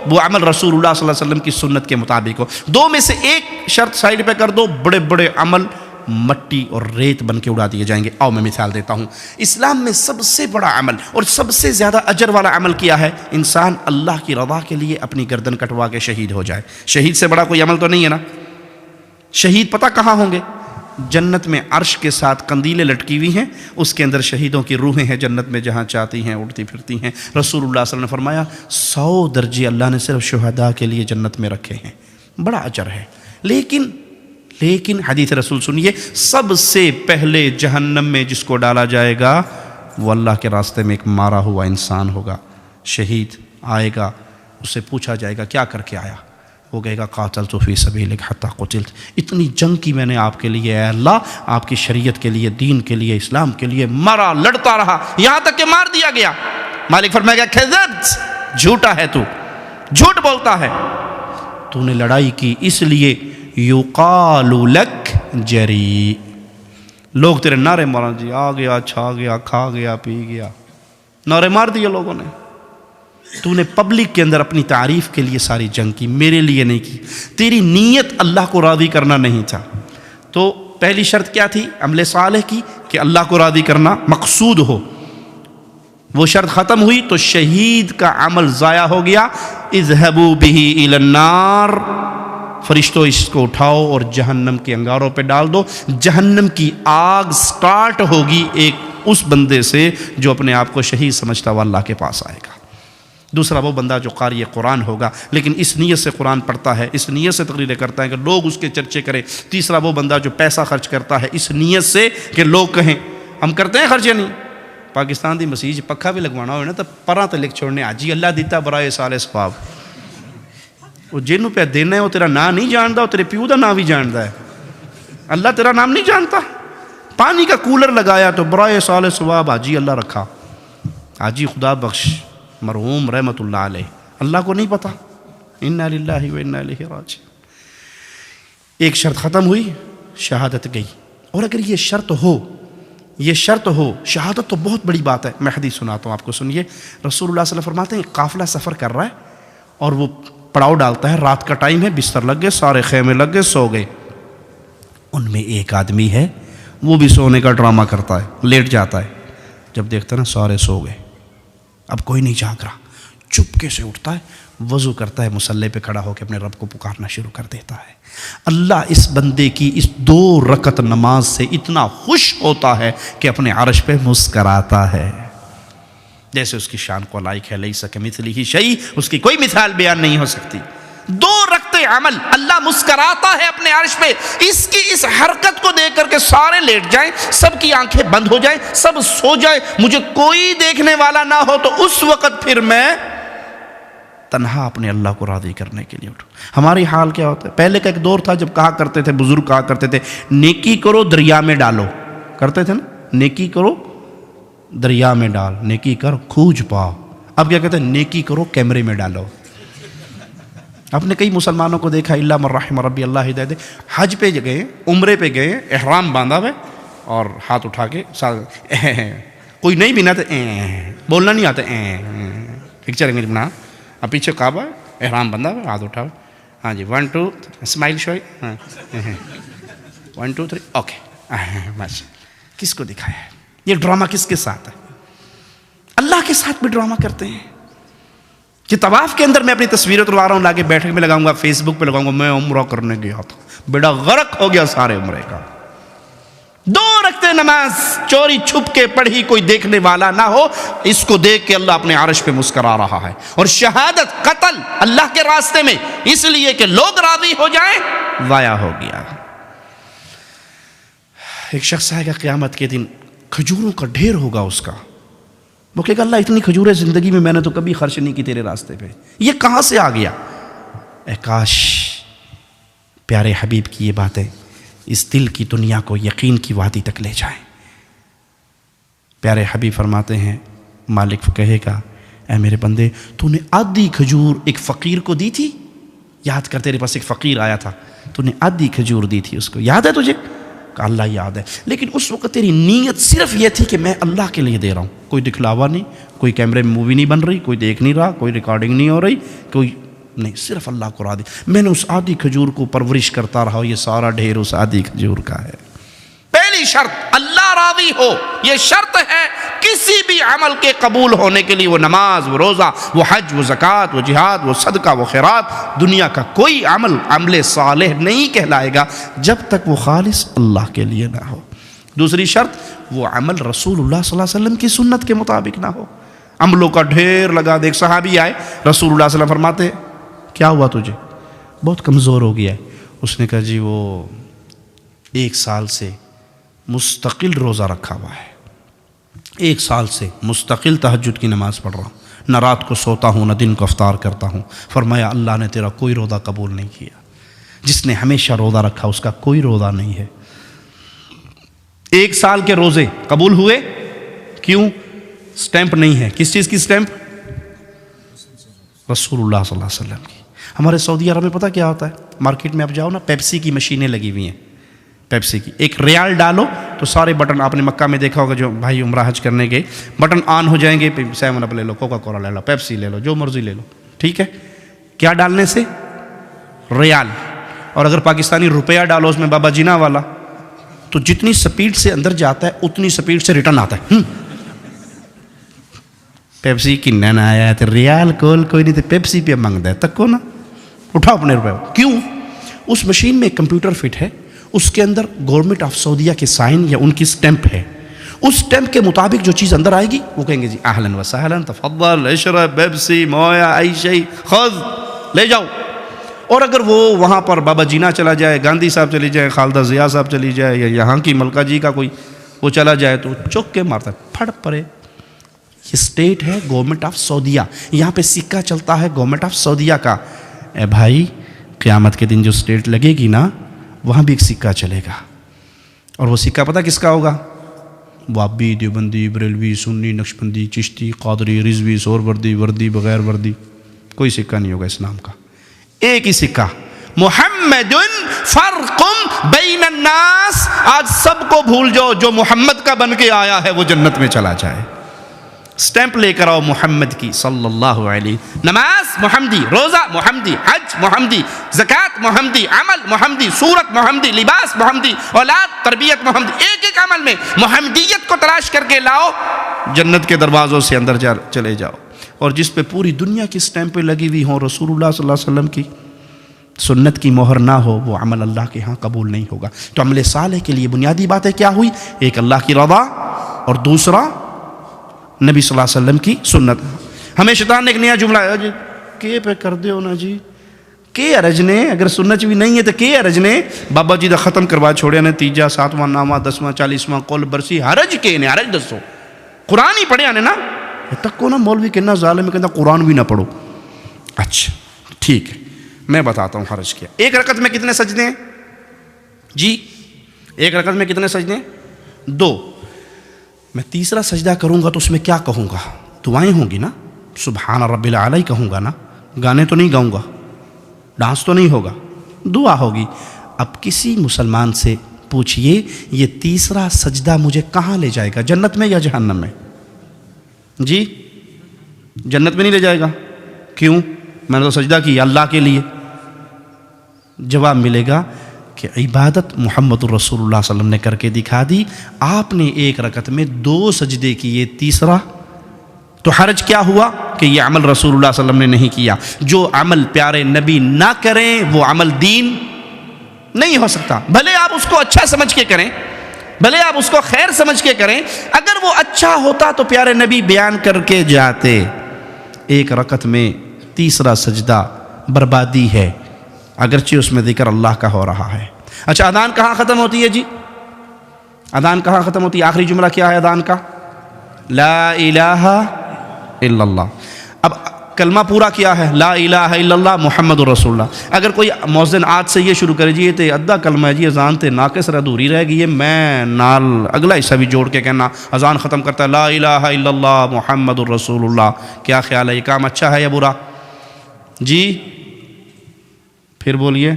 وہ عمل رسول اللہ صلی اللہ علیہ وسلم کی سنت کے مطابق ہو. دو میں سے ایک شرط سائڈ پہ کر دو, بڑے بڑے عمل مٹی اور ریت بن کے اڑا دیے جائیں گے. آؤ میں مثال دیتا ہوں. اسلام میں سب سے بڑا عمل اور سب سے زیادہ اجر والا عمل کیا ہے؟ انسان اللہ کی رضا کے لیے اپنی گردن کٹوا کے شہید ہو جائے. شہید سے بڑا کوئی عمل تو نہیں ہے نا. شہید پتہ کہاں ہوں گے؟ جنت میں عرش کے ساتھ قندیلیں لٹکی ہوئی ہیں, اس کے اندر شہیدوں کی روحیں ہیں جنت میں, جہاں چاہتی ہیں اڑتی پھرتی ہیں. رسول اللہ صلی اللہ علیہ وسلم نے فرمایا 100 درجے اللہ نے صرف شہداء کے لیے جنت میں رکھے ہیں. بڑا اجر ہے. لیکن حدیث رسول سنیے, سب سے پہلے جہنم میں جس کو ڈالا جائے گا وہ اللہ کے راستے میں ایک مارا ہوا انسان ہوگا. شہید آئے گا, اس سے پوچھا جائے گا کیا کر کے آیا؟ وہ کہے گا قاتلت فی سبیلک حتی قتلت. اتنی جنگ کی میں نے آپ کے لیے, اے اللہ آپ کی شریعت کے لیے, دین کے لیے, اسلام کے لیے مرا, لڑتا رہا, یہاں تک کہ مار دیا گیا. مالک فرمائے گا کذبت, جھوٹا ہے تو, جھوٹ بولتا ہے, تو نے لڑائی کی اس لیے یقال لک جری. لوگ تیرے نعرے مارا, جی آ گیا, چھا گیا, کھا گیا, پی گیا, نعرے مار دیے لوگوں نے. تو نے پبلک کے اندر اپنی تعریف کے لیے ساری جنگ کی, میرے لیے نہیں کی. تیری نیت اللہ کو راضی کرنا نہیں تھا. تو پہلی شرط کیا تھی عمل صالح کی؟ کہ اللہ کو راضی کرنا مقصود ہو. وہ شرط ختم ہوئی تو شہید کا عمل ضائع ہو گیا. اذهبوا به الى النار, فرشتوں اس کو اٹھاؤ اور جہنم کے انگاروں پہ ڈال دو. جہنم کی آگ سٹارٹ ہوگی ایک اس بندے سے جو اپنے آپ کو شہید سمجھتا ہوا اللہ کے پاس آئے گا. دوسرا وہ بندہ جو قاری قرآن ہوگا لیکن اس نیت سے قرآن پڑھتا ہے, اس نیت سے تقریریں کرتا ہے کہ لوگ اس کے چرچے کریں. تیسرا وہ بندہ جو پیسہ خرچ کرتا ہے اس نیت سے کہ لوگ کہیں. ہم کرتے ہیں خرچے نہیں. پاکستان دی مسیح پکھا بھی لگوانا ہوئے نا تو پراں تے لکھ چھوڑنے آجی اللہ دیتا برائے سال ثواب. وہ جنوں پہ دینا ہے وہ تیرا نام نہیں جانتا, وہ تیرے پیو دا نام بھی جانتا ہے. اللہ تیرا نام نہیں جانتا. پانی کا کولر لگایا تو برائے سال ثواب حاجی اللہ رکھا. حاجی خدا بخش مرحوم رحمت اللہ علیہ, اللہ کو نہیں پتا. انا للہ و انا الیہ راجعون. ایک شرط ختم ہوئی, شہادت گئی. اور اگر یہ شرط ہو, شہادت تو بہت بڑی بات ہے. میں حدیث سناتا ہوں آپ کو, سنیے. رسول اللہ صلی اللہ علیہ وسلم فرماتے ہیں قافلہ سفر کر رہا ہے اور وہ پڑاؤ ڈالتا ہے, رات کا ٹائم ہے, بستر لگ گئے, سارے خیمے لگ گئے, سو گئے. ان میں ایک آدمی ہے وہ بھی سونے کا ڈرامہ کرتا ہے, لیٹ جاتا ہے. جب دیکھتا ہے نا سارے سو گئے, اب کوئی نہیں جاگ رہا, چپکے سے اٹھتا ہے, وضو کرتا ہے, مصلی پہ کھڑا ہو کے اپنے رب کو پکارنا شروع کر دیتا ہے. اللہ اس بندے کی اس 2 رکعت نماز سے اتنا خوش ہوتا ہے کہ اپنے عرش پہ مسکراتا ہے. جیسے اس کی شان کو لائق ہے, لیس کمثلہ شیء, اس کی کوئی مثال بیان نہیں ہو سکتی. 2 رکعتیں عمل, اللہ مسکراتا ہے اپنے عرش پہ. اس کی اس حرکت کو دیکھ کر کے سارے لیٹ جائیں, سب کی آنکھیں بند ہو جائیں, سب سو جائیں, مجھے کوئی دیکھنے والا نہ ہو, تو اس وقت پھر میں تنہا اپنے اللہ کو راضی کرنے کے لیے اٹھوں. ہماری حال کیا ہوتا ہے؟ پہلے کا ایک دور تھا جب کہا کرتے تھے, بزرگ کہا کرتے تھے, نیکی کرو دریا میں ڈالو. کرتے تھے نا, نیکی کرو دریا میں ڈال, نیکی کر کھوج پاؤ. اب کیا کہتے ہیں؟ نیکی کرو کیمرے میں ڈالو. آپ نے کئی مسلمانوں کو دیکھا, اللہ من رحم ربی اللہ ہدایت, حج پہ گئے, عمرے پہ گئے, احرام باندھا ہوئے اور ہاتھ اٹھا کے کوئی نہیں بھی نہ بولنا نہیں آتا, پکچر بنا, اب پیچھے کعبہ, احرام بندھا ہوا, ہاتھ اٹھا, ہاں جی 1 2 اسمائل شوئی, 1 2 3 اوکے. بس کس کو دکھایا ہے یہ ڈرامہ؟ کس کے ساتھ ہے؟ اللہ کے ساتھ بھی ڈرامہ کرتے ہیں. کہ طواف کے اندر میں اپنی تصویریں تو لا رہا ہوں, لا کے بیٹھک میں لگاؤں گا, فیس بک پہ لگاؤں گا, میں عمرہ کرنے گیا تھا, بیڑا غرق ہو گیا سارے عمرے کا. 2 رکعتیں نماز چوری چھپ کے پڑھی، کوئی دیکھنے والا نہ ہو، اس کو دیکھ کے اللہ اپنے عرش پہ مسکرا رہا ہے. اور شہادت، قتل اللہ کے راستے میں اس لیے کہ لوگ راضی ہو جائیں، ضائع ہو گیا. ایک شخص آئے گا قیامت کے دن، کھجوروں کا ڈھیر ہوگا اس کا. وہ کہے گا اللہ اتنی کھجوریں زندگی میں نے تو کبھی خرچ نہیں کی تیرے راستے پہ، یہ کہاں سے آ گیا؟ اے کاش پیارے حبیب کی یہ باتیں اس دل کی دنیا کو یقین کی وادی تک لے جائیں. پیارے حبیب فرماتے ہیں، مالک کہے گا اے میرے بندے، تو نے آدھی کھجور ایک فقیر کو دی تھی؟ یاد کر، تیرے پاس ایک فقیر آیا تھا، تو نے آدھی کھجور دی تھی اس کو، یاد ہے تجھے؟ کہ اللہ یاد ہے، لیکن اس وقت تیری نیت صرف یہ تھی کہ میں اللہ کے لیے دے رہا ہوں، کوئی دکھلاوا نہیں، کوئی کیمرے میں مووی نہیں بن رہی، کوئی دیکھ نہیں رہا، کوئی ریکارڈنگ نہیں ہو رہی، کوئی نہیں، صرف اللہ کو راضی. میں نے اس آدھی کھجور کو پرورش کرتا رہا، یہ سارا ڈھیر اس آدھی کھجور کا ہے. پہلی شرط اللہ راضی ہو، یہ شرط ہے کسی بھی عمل کے قبول ہونے کے لیے. وہ نماز، وہ روزہ، وہ حج، وہ زکوٰۃ، وہ جہاد، وہ صدقہ، وہ خیرات، دنیا کا کوئی عمل صالح نہیں کہلائے گا جب تک وہ خالص اللہ کے لیے نہ ہو. دوسری شرط، وہ عمل رسول اللہ صلی اللہ علیہ وسلم کی سنت کے مطابق نہ ہو. عملوں کا ڈھیر لگا دے. ایک صحابی آئے، رسول اللہ صلی اللہ علیہ وسلم فرماتے کیا ہوا تجھے؟ بہت کمزور ہو گیا ہے. اس نے کہا جی وہ 1 سال سے مستقل روزہ رکھا ہوا ہے، 1 سال سے مستقل تہجد کی نماز پڑھ رہا ہوں، نہ رات کو سوتا ہوں نہ دن کو افطار کرتا ہوں. فرمایا اللہ نے تیرا کوئی روزہ قبول نہیں کیا. جس نے ہمیشہ روزہ رکھا اس کا کوئی روزہ نہیں ہے. 1 سال کے روزے قبول ہوئے، کیوں؟ سٹیمپ نہیں ہے. کس چیز کی سٹیمپ؟ رسول اللہ صلی اللہ علیہ وسلم کی. ہمارے سعودی عرب میں پتہ کیا ہوتا ہے؟ مارکیٹ میں آپ جاؤ نا، پیپسی کی مشینیں لگی ہوئی ہیں. پیپسی کی 1 ریال ڈالو تو سارے بٹن، آپ نے مکہ میں دیکھا ہوگا جو بھائی عمرہ حج کرنے گئے، بٹن آن ہو جائیں گے. 7 اپ لے لو، کوکا کولا لے لو، پیپسی لے لو، جو مرضی لے لو، ٹھیک ہے. کیا ڈالنے سے؟ ریال. اور اگر پاکستانی روپیہ ڈالو اس میں بابا جینا والا، تو جتنی سپیڈ سے اندر جاتا ہے اتنی سپیڈ سے ریٹرن آتا ہے. پیپسی کی نہ آیا ہے تو ریال کول کوئی نہیں، تو پیپسی پہ مانگتا ہے تک کو نا، اٹھاؤ اپنے روپے. کیوں؟ اس مشین میں کمپیوٹر فٹ ہے، اس کے اندر گورنمنٹ آف سعودیہ کے سائن یا ان کی سٹیمپ ہے. اس سٹیمپ کے مطابق جو چیز اندر آئے گی وہ کہیں گے جی اہلاً و سہلاً، تفضل اشرب پیپسی مویا ای شیء خذ، لے جاؤ. اور اگر وہ وہاں پر بابا جینا چلا جائے، گاندھی صاحب چلی جائے، خالدہ ضیاء صاحب چلی جائے، یا یہاں کی ملکہ جی کا کوئی وہ چلا جائے، تو چوک کے مارتا ہے، پھڑ پڑے. یہ اسٹیٹ ہے گورنمنٹ آف سعودیہ، یہاں پہ سکہ چلتا ہے گورنمنٹ آف سعودیہ کا. اے بھائی قیامت کے دن جو اسٹیٹ لگے گی نا، وہاں بھی ایک سکہ چلے گا. اور وہ سکہ پتہ کس کا ہوگا؟ وابی، دیوبندی، بریلوی، سنی، نقشبندی، چشتی، قادری، رضوی، سہروردی، وردی، بغیر وردی، کوئی سکہ نہیں ہوگا اسلام کا. ایک ہی سکہ، محمد فرق بین الناس. آج سب کو بھول جاؤ، جو محمد کا بن کے آیا ہے وہ جنت میں چلا جائے. سٹیمپ لے کر آؤ محمد کی صلی اللہ علیہ. نماز محمدی، روزہ محمدی، حج محمدی، زکوٰۃ محمدی، عمل محمدی، صورت محمدی، لباس محمدی، اولاد تربیت محمدی. ایک عمل میں محمدیت کو تلاش کر کے لاؤ، جنت کے دروازوں سے اندر چلے جاؤ. اور جس پہ پوری دنیا کی سٹیمپیں لگی ہوئی ہوں، رسول اللہ صلی اللہ علیہ وسلم کی سنت کی مہر نہ ہو، وہ عمل اللہ کے ہاں قبول نہیں ہوگا. تو عمل صالح کے لیے بنیادی باتیں کیا ہوئی؟ ایک اللہ کی رضا، اور دوسرا نبی صلی اللہ علیہ وسلم کی سنت. ہمیں شیطان نے ایک نیا جملہ ہے، جی کے پہ کر دے ہو نا جی، کے ارج نے، اگر سنت بھی نہیں ہے تو کے ارج نے. بابا جی دا ختم کروا چھوڑیا نے 3 7واں نامہ 10واں 40واں قول برسی، حرج کے نے، حرج دسو. قرآن ہی پڑھیا نے نا. تک کو نا مولوی کہنا ظالم ہے، کہنا قرآن بھی نہ پڑھو. اچھا ٹھیک ہے، میں بتاتا ہوں حرج کیا. 1 رکعت میں کتنے سجدے ہیں جی؟ 1 رکعت میں کتنے سجدے ہیں؟ 2. میں تیسرا سجدہ کروں گا تو اس میں کیا کہوں گا؟ دعائیں ہوں گی نا، سبحان رب العلی کہوں گا نا، گانے تو نہیں گاؤں گا، ڈانس تو نہیں ہوگا، دعا ہوگی. اب کسی مسلمان سے پوچھئے یہ تیسرا سجدہ مجھے کہاں لے جائے گا، جنت میں یا جہنم میں؟ جی جنت میں نہیں لے جائے گا. کیوں؟ میں نے تو سجدہ کی اللہ کے لیے. جواب ملے گا کہ عبادت محمد الرسول اللہ صلی اللہ علیہ وسلم نے کر کے دکھا دی، آپ نے 1 رکعت میں 2 سجدے کیے، تیسرا تو حرج کیا ہوا کہ یہ عمل رسول اللہ صلی اللہ علیہ وسلم نے نہیں کیا. جو عمل پیارے نبی نہ کریں وہ عمل دین نہیں ہو سکتا. بھلے آپ اس کو اچھا سمجھ کے کریں، بھلے آپ اس کو خیر سمجھ کے کریں، اگر وہ اچھا ہوتا تو پیارے نبی بیان کر کے جاتے۔ ایک رکعت میں تیسرا سجدہ بربادی ہے، اگرچہ اس میں ذکر اللہ کا ہو رہا ہے۔ اچھا، اذان کہاں ختم ہوتی ہے جی؟ اذان کہاں ختم ہوتی ہے؟ آخری جملہ کیا ہے اذان کا؟ لا الہ الا اللہ۔ اب کلمہ پورا کیا ہے؟ لا الہ الا اللہ محمد رسول اللہ۔ اگر کوئی مؤذن آج سے یہ شروع کرے جی یہ تے ادھا کلمہ ہے جی، اذان تے ناقص ادھوری رہ گئی ہے، میں نال اگلا حصہ بھی جوڑ کے کہنا اذان ختم کرتا ہے لا الہ الا اللہ محمد رسول اللہ، کیا خیال ہے؟ یہ کام اچھا ہے یا برا جی؟ پھر بولیے،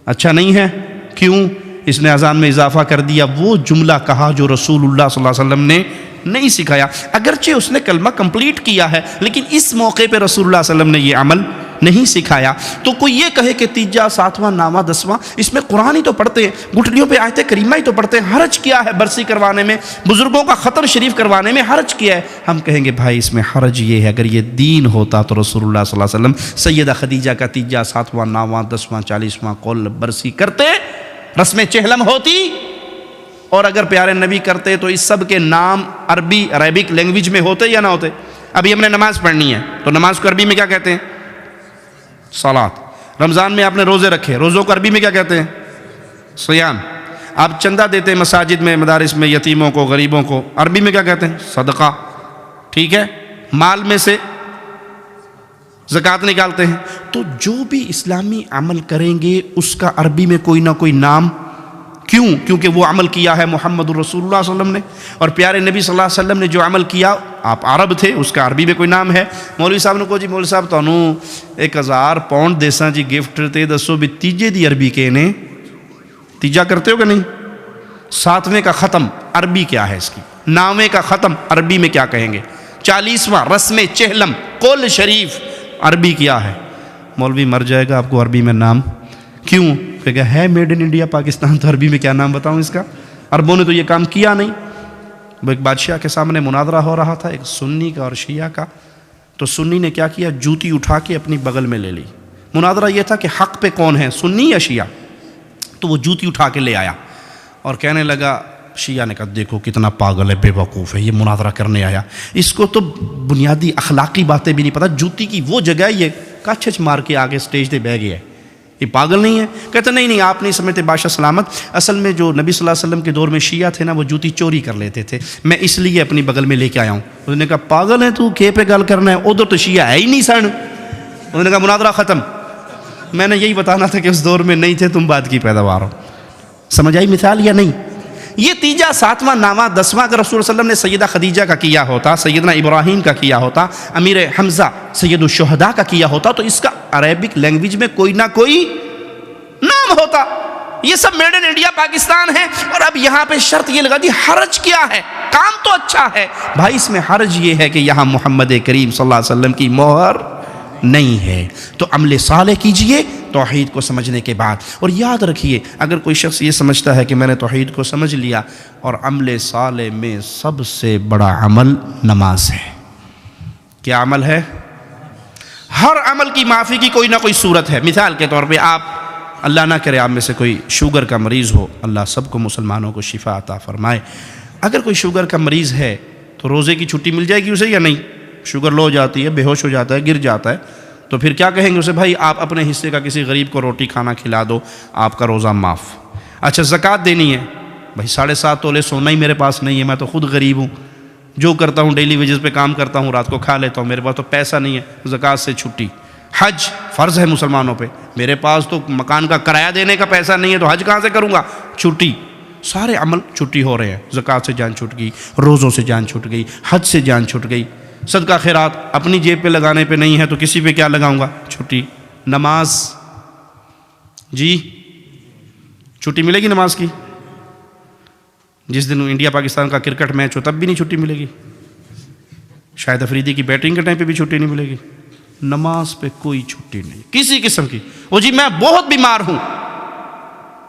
اچھا نہیں ہے؟ کیوں؟ اس نے اذان میں اضافہ کر دیا، وہ جملہ کہا جو رسول اللہ صلی اللہ علیہ وسلم نے نہیں سکھایا۔ اگرچہ اس نے کلمہ کمپلیٹ کیا ہے لیکن اس موقع پہ رسول اللہ صلی اللہ علیہ وسلم نے یہ عمل نہیں سکھایا۔ تو کوئی یہ کہے کہ تیجا، ساتواں، نامہ، دسواں، اس میں قرآن ہی تو پڑھتے ہیں، گھٹنیوں پہ آیت کریمہ ہی تو پڑھتے ہیں، حرج کیا ہے برسی کروانے میں، بزرگوں کا ختم شریف کروانے میں حرج کیا ہے؟ ہم کہیں گے بھائی اس میں حرج یہ ہے، اگر یہ دین ہوتا تو رسول اللہ صلی اللہ علیہ وسلم سیدہ خدیجہ کا تیجا، ساتواں، نامہ، دسواں، 40واں قول برسی کرتے، رسم چہلم ہوتی، اور اگر پیارے نبی کرتے تو اس سب کے نام عربی عربک لینگویج میں ہوتے یا نہ ہوتے؟ ابھی ہم نے نماز پڑھنی ہے تو نماز کو عربی میں کیا کہتے ہیں؟ صلاۃ۔ رمضان میں آپ نے روزے رکھے، روزوں کو عربی میں کیا کہتے ہیں؟ صیام۔ آپ چندہ دیتے ہیں مساجد میں، مدارس میں، یتیموں کو، غریبوں کو، عربی میں کیا کہتے ہیں؟ صدقہ، ٹھیک ہے؟ مال میں سے زکوٰۃ نکالتے ہیں۔ تو جو بھی اسلامی عمل کریں گے اس کا عربی میں کوئی نہ کوئی نام، کیوں؟ کیونکہ وہ عمل کیا ہے محمد الرسول اللہ صلی اللہ علیہ وسلم نے، اور پیارے نبی صلی اللہ علیہ وسلم نے جو عمل کیا، آپ عرب تھے، اس کا عربی میں کوئی نام ہے۔ مولوی صاحب نے کہا جی مولوی صاحب تانوں 1000 پاؤنڈ دیساں جی گفٹ تے دسو بھی تیجے دی عربی کے نے تیجا کرتے ہو کہ نہیں؟ ساتویں کا ختم عربی کیا ہے اس کی؟ نامے کا ختم عربی میں کیا کہیں گے؟ 40واں رسم چہلم قول شریف عربی کیا ہے؟ مولوی مر جائے گا آپ کو عربی میں نام، کیوں؟ کہ ہے میڈ ان انڈیا پاکستان، تو عربی میں کیا نام بتاؤں اس کا؟ عربوں نے تو یہ کام کیا نہیں۔ وہ ایک بادشاہ کے سامنے مناظرہ ہو رہا تھا، ایک سنی کا اور شیعہ کا، تو سنی نے کیا کیا؟ جوتی اٹھا کے اپنی بغل میں لے لی۔ مناظرہ یہ تھا کہ حق پہ کون ہے، سنی یا شیعہ؟ تو وہ جوتی اٹھا کے لے آیا اور کہنے لگا، شیعہ نے کہا دیکھو کتنا پاگل ہے، بے وقوف ہے، یہ مناظرہ کرنے آیا، اس کو تو بنیادی اخلاقی باتیں بھی نہیں پتہ، جوتی کی وہ جگہ یہ کچھ مار کے آگے سٹیج پہ بہ گیا ہے، یہ پاگل نہیں ہے؟ کہتے نہیں آپ نہیں سمجھتے بادشاہ سلامت، اصل میں جو نبی صلی اللہ علیہ وسلم کے دور میں شیعہ تھے نا وہ جوتی چوری کر لیتے تھے، میں اس لیے اپنی بغل میں لے کے آیا ہوں۔ انہوں نے کہا پاگل ہے تو، کے پہ گل کرنا ہے، ادھر تو شیعہ ہے ہی نہیں سن۔ انہوں نے کہا مناظرہ ختم۔ میں نے یہی بتانا تھا کہ اس دور میں نہیں تھے تم، بعد کی پیداوار ہو۔ سمجھ آئی مثال یا نہیں؟ یہ تیجا، ساتواں، نامہ، دسواں اگر رسول اللہ علیہ وسلم نے سیدہ خدیجہ کا کیا ہوتا، سیدنا ابراہیم کا کیا ہوتا، امیر حمزہ سید الشہداء کا کیا ہوتا، تو اس کا عربک لینگویج میں کوئی نہ کوئی نام ہوتا۔ یہ سب میڈ ان انڈیا پاکستان ہے، اور اب یہاں پہ شرط یہ لگا دی حرج کیا ہے؟ کام تو اچھا ہے بھائی، اس میں حرج یہ ہے کہ یہاں محمد کریم صلی اللہ علیہ وسلم کی مہر نہیں ہے۔ تو عمل صالح کیجئے توحید کو سمجھنے کے بعد، اور یاد رکھیے اگر کوئی شخص یہ سمجھتا ہے کہ میں نے توحید کو سمجھ لیا، اور عمل صالح میں سب سے بڑا عمل نماز ہے۔ کیا عمل ہے؟ ہر عمل کی معافی کی کوئی نہ کوئی صورت ہے۔ مثال کے طور پہ آپ، اللہ نہ کرے آپ میں سے کوئی شوگر کا مریض ہو، اللہ سب کو مسلمانوں کو شفا عطا فرمائے، اگر کوئی شوگر کا مریض ہے تو روزے کی چھٹی مل جائے گی اسے یا نہیں؟ شوگر لو ہو جاتی ہے، بے ہوش ہو جاتا ہے، گر جاتا ہے، تو پھر کیا کہیں گے اسے؟ بھائی آپ اپنے حصے کا کسی غریب کو روٹی کھانا کھلا دو، آپ کا روزہ معاف۔ اچھا زکوٰۃ دینی ہے، بھائی 7.5 تولے سونا ہی میرے پاس نہیں ہے، میں تو خود غریب ہوں، جو کرتا ہوں ڈیلی ویجز پہ کام کرتا ہوں، رات کو کھا لیتا ہوں، میرے پاس تو پیسہ نہیں ہے، زکوٰۃ سے چھٹی۔ حج فرض ہے مسلمانوں پہ، میرے پاس تو مکان کا کرایہ دینے کا پیسہ نہیں ہے تو حج کہاں سے کروں گا؟ چھٹی۔ سارے عمل چھٹی ہو رہے ہیں، زکوٰۃ سے جان چھوٹ گئی، روزوں سے جان چھوٹ گئی، حج سے جان چھوٹ گئی، صدقہ خیرات اپنی جیب پہ لگانے پہ نہیں ہے تو کسی پہ کیا لگاؤں گا؟ چھٹی۔ نماز جی چھٹی ملے گی نماز کی؟ جس دن انڈیا پاکستان کا کرکٹ میچ ہو تب بھی نہیں چھٹی ملے گی، شاہد افریدی کی بیٹنگ کے ٹائم پہ بھی چھٹی نہیں ملے گی، نماز پہ کوئی چھٹی نہیں کسی قسم کی۔ وہ جی میں بہت بیمار ہوں،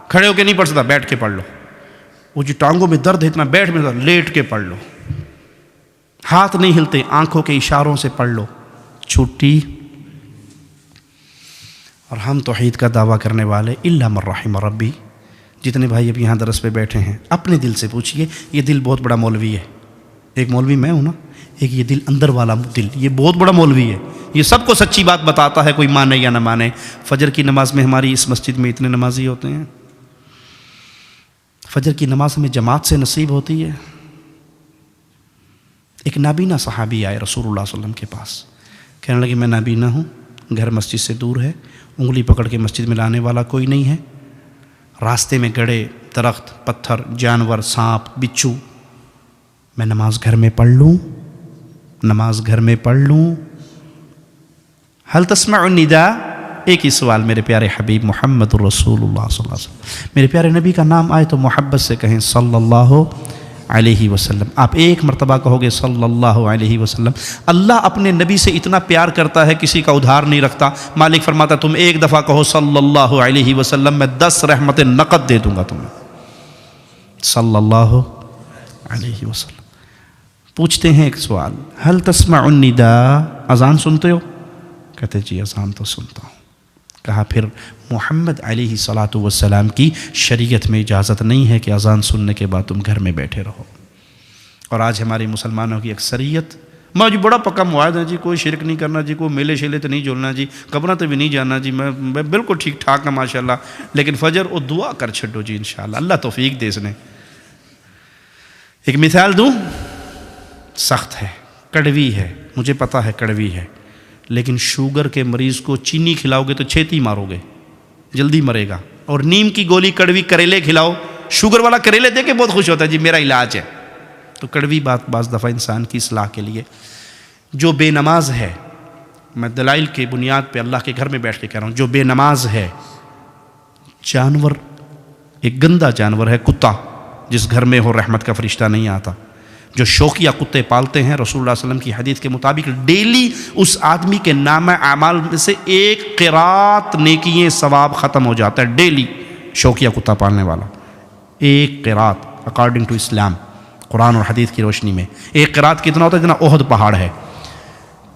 کھڑے ہو کے نہیں پڑھ سکتا، بیٹھ کے پڑھ لو۔ وہ جی ٹانگوں میں درد ہے اتنا، بیٹھ میں لیٹ کے پڑھ لو۔ ہاتھ نہیں ہلتے، آنکھوں کے اشاروں سے پڑھ لو، چھٹی۔ اور ہم توحید کا دعویٰ کرنے والے الا من رحم ربی، جتنے بھائی اب یہاں درس پہ بیٹھے ہیں اپنے دل سے پوچھئے، یہ دل بہت بڑا مولوی ہے، ایک مولوی میں ہوں نا، ایک یہ دل اندر والا دل، یہ بہت بڑا مولوی ہے، یہ سب کو سچی بات بتاتا ہے، کوئی مانے یا نہ مانے۔ فجر کی نماز میں ہماری اس مسجد میں اتنے نمازی ہوتے ہیں، فجر کی نماز ہمیں جماعت سے نصیب ہوتی ہے۔ ایک نابینا صحابی آئے رسول اللہ صلی اللہ علیہ وسلم کے پاس، کہنے لگے میں نابینا ہوں، گھر مسجد سے دور ہے، انگلی پکڑ کے مسجد میں لانے والا کوئی نہیں ہے، راستے میں گڑے، درخت، پتھر، جانور، سانپ، بچھو، میں نماز گھر میں پڑھ لوں، نماز گھر میں پڑھ لوں؟ حل تسمع النداء؟ ایک ہی سوال میرے پیارے حبیب محمد الرسول اللہ صلی اللہ علیہ وسلم، میرے پیارے نبی کا نام آئے تو محبت سے کہیں صلی اللہ علیہ وسلم۔ آپ ایک مرتبہ کہو گے صلی اللہ علیہ وسلم، اللہ اپنے نبی سے اتنا پیار کرتا ہے کسی کا ادھار نہیں رکھتا۔ مالک فرماتا تم ایک دفعہ کہو صلی اللہ علیہ وسلم، میں 10 رحمت نقد دے دوں گا تمہیں، صلی اللہ علیہ وسلم۔ پوچھتے ہیں ایک سوال، حل تسمع النداء؟ اذان سنتے ہو؟ کہتے جی اذان تو سنتا ہوں۔ کہا پھر محمد علیہ الصلاۃ والسلام کی شریعت میں اجازت نہیں ہے کہ اذان سننے کے بعد تم گھر میں بیٹھے رہو۔ اور آج ہماری مسلمانوں کی اکثریت، میں جی بڑا پکا معاہد ہے جی، کوئی شرک نہیں کرنا جی، کوئی میلے شیلے تو نہیں جولنا جی، قبروں تو بھی نہیں جانا جی، میں بالکل ٹھیک ٹھاک ہے ماشاءاللہ، لیکن فجر اور دعا کر چھڈو جی انشاءاللہ، اللہ توفیق دے اس نے۔ ایک مثال دوں، سخت ہے، کڑوی ہے، مجھے پتہ ہے کڑوی ہے، لیکن شوگر کے مریض کو چینی کھلاؤ گے تو چھیتی مارو گے، جلدی مرے گا۔ اور نیم کی گولی کڑوی کریلے کھلاؤ، شوگر والا کریلے دے کے بہت خوش ہوتا ہے جی میرا علاج ہے۔ تو کڑوی بات بعض دفعہ انسان کی اصلاح کے لیے، جو بے نماز ہے، میں دلائل کی بنیاد پہ اللہ کے گھر میں بیٹھ کے کہہ رہا ہوں، جو بے نماز ہے، جانور، ایک گندا جانور ہے کتا، جس گھر میں ہو رحمت کا فرشتہ نہیں آتا۔ جو شوقیہ کتے پالتے ہیں، رسول اللہ صلی اللہ علیہ وسلم کی حدیث کے مطابق ڈیلی اس آدمی کے نامہ اعمال میں سے 1 قرات نیکییں ثواب ختم ہو جاتا ہے، ڈیلی شوقیہ کتا پالنے والا 1 قرات اکارڈنگ ٹو اسلام، قرآن اور حدیث کی روشنی میں 1 قرات کتنا ہوتا ہے؟ جتنا احد پہاڑ ہے۔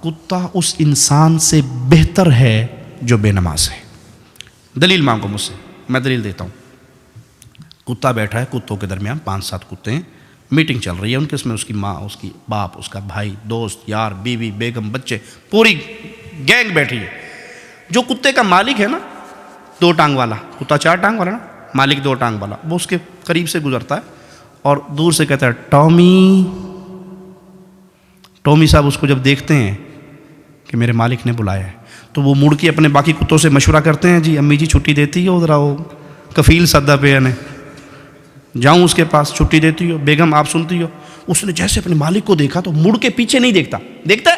کتا اس انسان سے بہتر ہے جو بے نماز ہے۔ دلیل مانگو مجھ سے، میں دلیل دیتا ہوں۔ کتا بیٹھا ہے، کتوں کے درمیان 5-7 کتے ہیں، میٹنگ چل رہی ہے ان کے، اس میں اس کی ماں، اس کی باپ، اس کا بھائی، دوست، یار، بیوی، بیگم، بچے، پوری گینگ بیٹھی ہے۔ جو کتے کا مالک ہے نا، 2 ٹانگ والا کتا، 4 ٹانگ والا نا، مالک 2 ٹانگ والا، وہ اس کے قریب سے گزرتا ہے اور دور سے کہتا ہے ٹامی۔ ٹامی صاحب اس کو جب دیکھتے ہیں کہ میرے مالک نے بلایا ہے تو وہ مڑ کے اپنے باقی کتوں سے مشورہ کرتے ہیں، جی امی جی چھٹی دیتی ہو، ذرا وہ کفیل سدا پہ نے جاؤں اس کے پاس، چھٹی دیتی ہو؟ بیگم آپ سنتی ہو؟ اس نے جیسے اپنے مالک کو دیکھا تو مڑ کے پیچھے نہیں دیکھتا، دیکھتا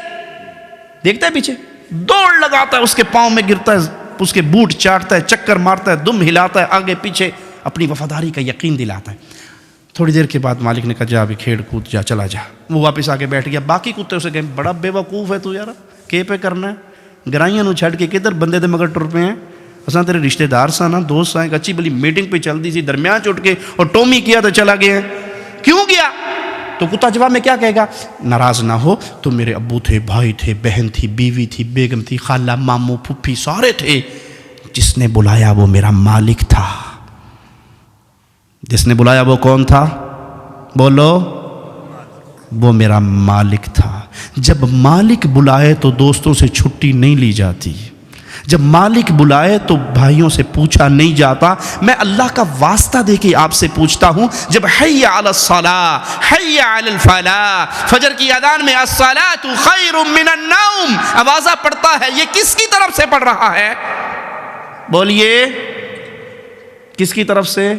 ہے پیچھے، دوڑ لگاتا ہے، اس کے پاؤں میں گرتا ہے، اس کے بوٹ چاٹتا ہے، چکر مارتا ہے، دم ہلاتا ہے، آگے پیچھے اپنی وفاداری کا یقین دلاتا ہے۔ تھوڑی دیر کے بعد مالک نے کہا جا ابھی کھیڑ کود جا، چلا جا۔ وہ واپس آ کے بیٹھ گیا۔ باقی کتے اسے کہیں بڑا بے وقوف ہے تو یار، کے پہ کرنا ہے، گرائیاں نو چھڑ کے کدھر بندے دے مگر ٹر پہ ہیں، اساں تیرے رشتہ دار سا نا، دوست سا، ایک اچھی بلی میٹنگ پہ چل دی سی، درمیان چٹ کے اور ٹومی کیا تو چلا گیا۔ کیوں گیا؟ تو کتا جواب میں کیا کہے گا؟ ناراض نہ ہو، تو میرے ابو تھے، بھائی تھے، بہن تھی، بیوی تھی، بیگم تھی، خالہ، ماموں، پھپھی، سارے تھے، جس نے بلایا وہ میرا مالک تھا۔ جس نے بلایا وہ کون تھا؟ بولو، وہ میرا مالک تھا۔ جب مالک بلائے تو دوستوں سے چھٹی نہیں لی جاتی، جب مالک بلائے تو بھائیوں سے پوچھا نہیں جاتا۔ میں اللہ کا واسطہ دے کے آپ سے پوچھتا ہوں، جب حی علی الصلاۃ، حی علی الفلاح، فجر کی اذان میں الصلاۃ خیر من النوم آوازہ پڑتا ہے، یہ کس کی طرف سے پڑھ رہا ہے؟ بولیے، کس کی طرف سے؟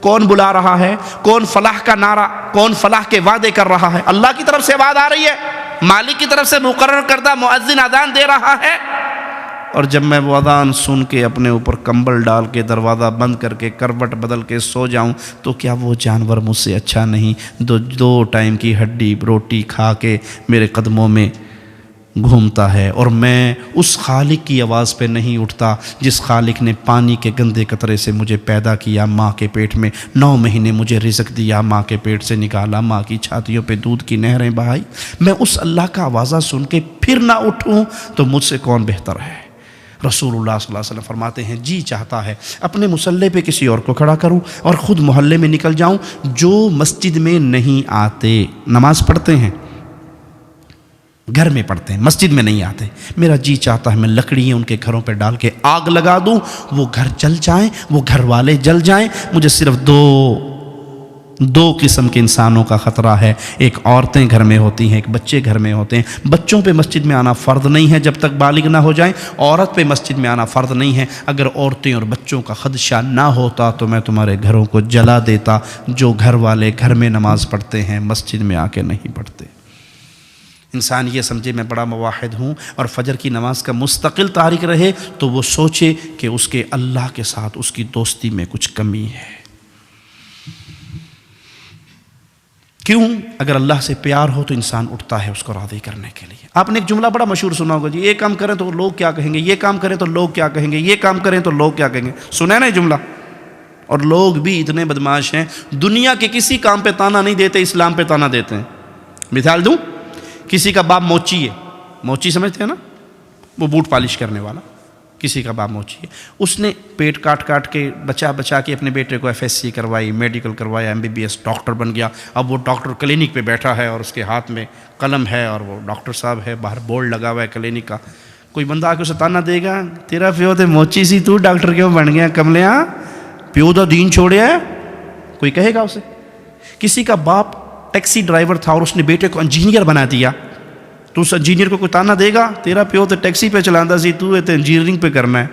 کون بلا رہا ہے؟ کون فلاح کا نعرہ، کون فلاح کے وعدے کر رہا ہے؟ اللہ کی طرف سے آواز آ رہی ہے، مالک کی طرف سے مقرر کردہ مؤذن اذان دے رہا ہے۔ اور جب میں وہ اذان سن کے اپنے اوپر کمبل ڈال کے دروازہ بند کر کے کروٹ بدل کے سو جاؤں تو کیا وہ جانور مجھ سے اچھا نہیں؟ 2 ٹائم کی ہڈی روٹی کھا کے میرے قدموں میں گھومتا ہے، اور میں اس خالق کی آواز پہ نہیں اٹھتا جس خالق نے پانی کے گندے قطرے سے مجھے پیدا کیا، ماں کے پیٹ میں 9 مہینے مجھے رزق دیا، ماں کے پیٹ سے نکالا، ماں کی چھاتیوں پہ دودھ کی نہریں بہائی۔ میں اس اللہ کا آوازہ سن کے پھر نہ اٹھوں تو مجھ سے کون بہتر ہے؟ رسول اللہ صلی اللہ علیہ وسلم فرماتے ہیں جی چاہتا ہے اپنے مصلی پہ کسی اور کو کھڑا کروں اور خود محلے میں نکل جاؤں جو مسجد میں نہیں آتے، نماز پڑھتے ہیں گھر میں پڑھتے ہیں مسجد میں نہیں آتے، میرا جی چاہتا ہے میں لکڑیاں ان کے گھروں پہ ڈال کے آگ لگا دوں، وہ گھر جل جائیں، وہ گھر والے جل جائیں، مجھے صرف دو قسم کے انسانوں کا خطرہ ہے، ایک عورتیں گھر میں ہوتی ہیں، ایک بچے گھر میں ہوتے ہیں۔ بچوں پہ مسجد میں آنا فرض نہیں ہے جب تک بالغ نہ ہو جائیں، عورت پہ مسجد میں آنا فرض نہیں ہے۔ اگر عورتیں اور بچوں کا خدشہ نہ ہوتا تو میں تمہارے گھروں کو جلا دیتا۔ جو گھر والے گھر میں نماز پڑھتے ہیں مسجد میں آ کے نہیں پڑھتے۔ انسان یہ سمجھے میں بڑا موحد ہوں اور فجر کی نماز کا مستقل تارک رہے تو وہ سوچے کہ اس کے اللہ کے ساتھ اس کی دوستی میں کچھ کمی ہے۔ کیوں؟ اگر اللہ سے پیار ہو تو انسان اٹھتا ہے اس کو راضی کرنے کے لیے۔ آپ نے ایک جملہ بڑا مشہور سنا ہوگا، جی یہ کام کریں تو لوگ کیا کہیں گے، یہ کام کریں تو لوگ کیا کہیں گے، یہ کام کریں تو لوگ کیا کہیں گے، سنا ہے نا یہ جملہ؟ اور لوگ بھی اتنے بدمعاش ہیں، دنیا کے کسی کام پہ تانا نہیں دیتے، اسلام پہ تانا دیتے ہیں۔ مثال دوں، کسی کا باپ موچی ہے، موچی سمجھتے ہیں نا، وہ بوٹ پالش کرنے والا، کسی کا باپ موچی ہے، اس نے پیٹ کاٹ کے بچا کے اپنے بیٹے کو FSC کروائی، میڈیکل کروایا، MBBS ڈاکٹر بن گیا۔ اب وہ ڈاکٹر کلینک پہ بیٹھا ہے اور اس کے ہاتھ میں قلم ہے اور وہ ڈاکٹر صاحب ہے، باہر بورڈ لگا ہوا ہے کلینک کا۔ کوئی بندہ آ کے اسے تانا دے گا، تیرا پیو تے موچی سی، تو ڈاکٹر کیوں بن گیا کملیاں، پیو دا دین چھوڑیا ہے، کوئی کہے گا اسے؟ کسی کا باپ ٹیکسی ڈرائیور تھا اور اس نے بیٹے کو انجینئر بنا دیا، تو اس انجینئر کو کوئی تانا دے گا، تیرا پیو تو ٹیکسی پہ چلانا سی، تو انجینئرنگ پہ کرنا ہے،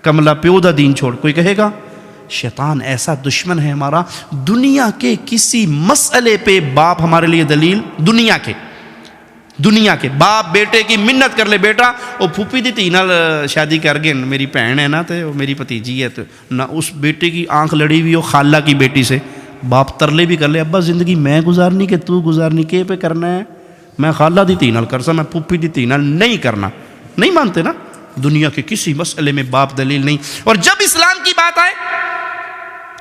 کملا پیو دا دین چھوڑ، کوئی کہے گا؟ شیطان ایسا دشمن ہے ہمارا، دنیا کے کسی مسئلے پہ باپ ہمارے لیے دلیل، دنیا کے باپ بیٹے کی منت کر لے، بیٹا وہ پھوپھی دی تھی نال شادی کر گئے، میری بہن ہے نا تے وہ میری بھتیجی ہے، تو نہ اس بیٹے کی آنکھ لڑی ہوئی ہو خالہ کی بیٹی سے، باپ ترلے بھی کر لے، ابا زندگی میں گزارنی کہ تو گزارنی، کے پہ کرنا ہے، میں خالہ دی تھی نال کرسا، میں پھوپھی دی تھی نال نہیں کرنا، نہیں مانتے نا؟ دنیا کے کسی مسئلے میں باپ دلیل نہیں۔ اور جب اسلام کی بات آئے،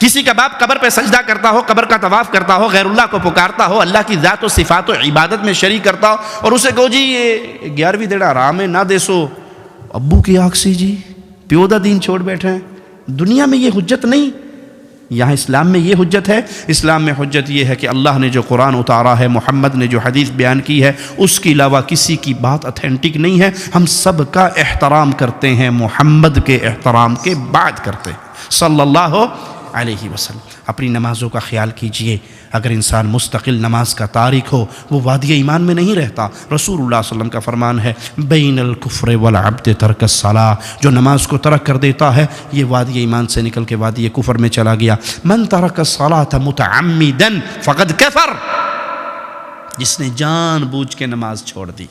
کسی کا باپ قبر پہ سجدہ کرتا ہو، قبر کا طواف کرتا ہو، غیر اللہ کو پکارتا ہو، اللہ کی ذات و صفات و عبادت میں شریک کرتا ہو، اور اسے کہو جی یہ 11ویں دیڑا آرام ہے نہ دیسو، ابو کی آنکھ سی جی پیو دا دین چھوڑ بیٹھے ہیں۔ دنیا میں یہ حجت نہیں، یہاں اسلام میں یہ حجت ہے۔ اسلام میں حجت یہ ہے کہ اللہ نے جو قرآن اتارا ہے، محمد نے جو حدیث بیان کی ہے، اس کے علاوہ کسی کی بات اتھینٹک نہیں ہے۔ ہم سب کا احترام کرتے ہیں، محمد کے احترام کے بعد کرتے ہیں صلی اللہ علیہ وسلم۔ اپنی نمازوں کا خیال کیجئے، اگر انسان مستقل نماز کا تارک ہو وہ وادی ایمان میں نہیں رہتا۔ رسول اللہ صلی اللہ علیہ وسلم کا فرمان ہے بین الکفر والعبد ترک الصلاۃ، جو نماز کو ترک کر دیتا ہے یہ وادی ایمان سے نکل کے وادی کفر میں چلا گیا۔ من ترک الصلاۃ متعمدا فقد کفر، جس نے جان بوجھ کے نماز چھوڑ دی،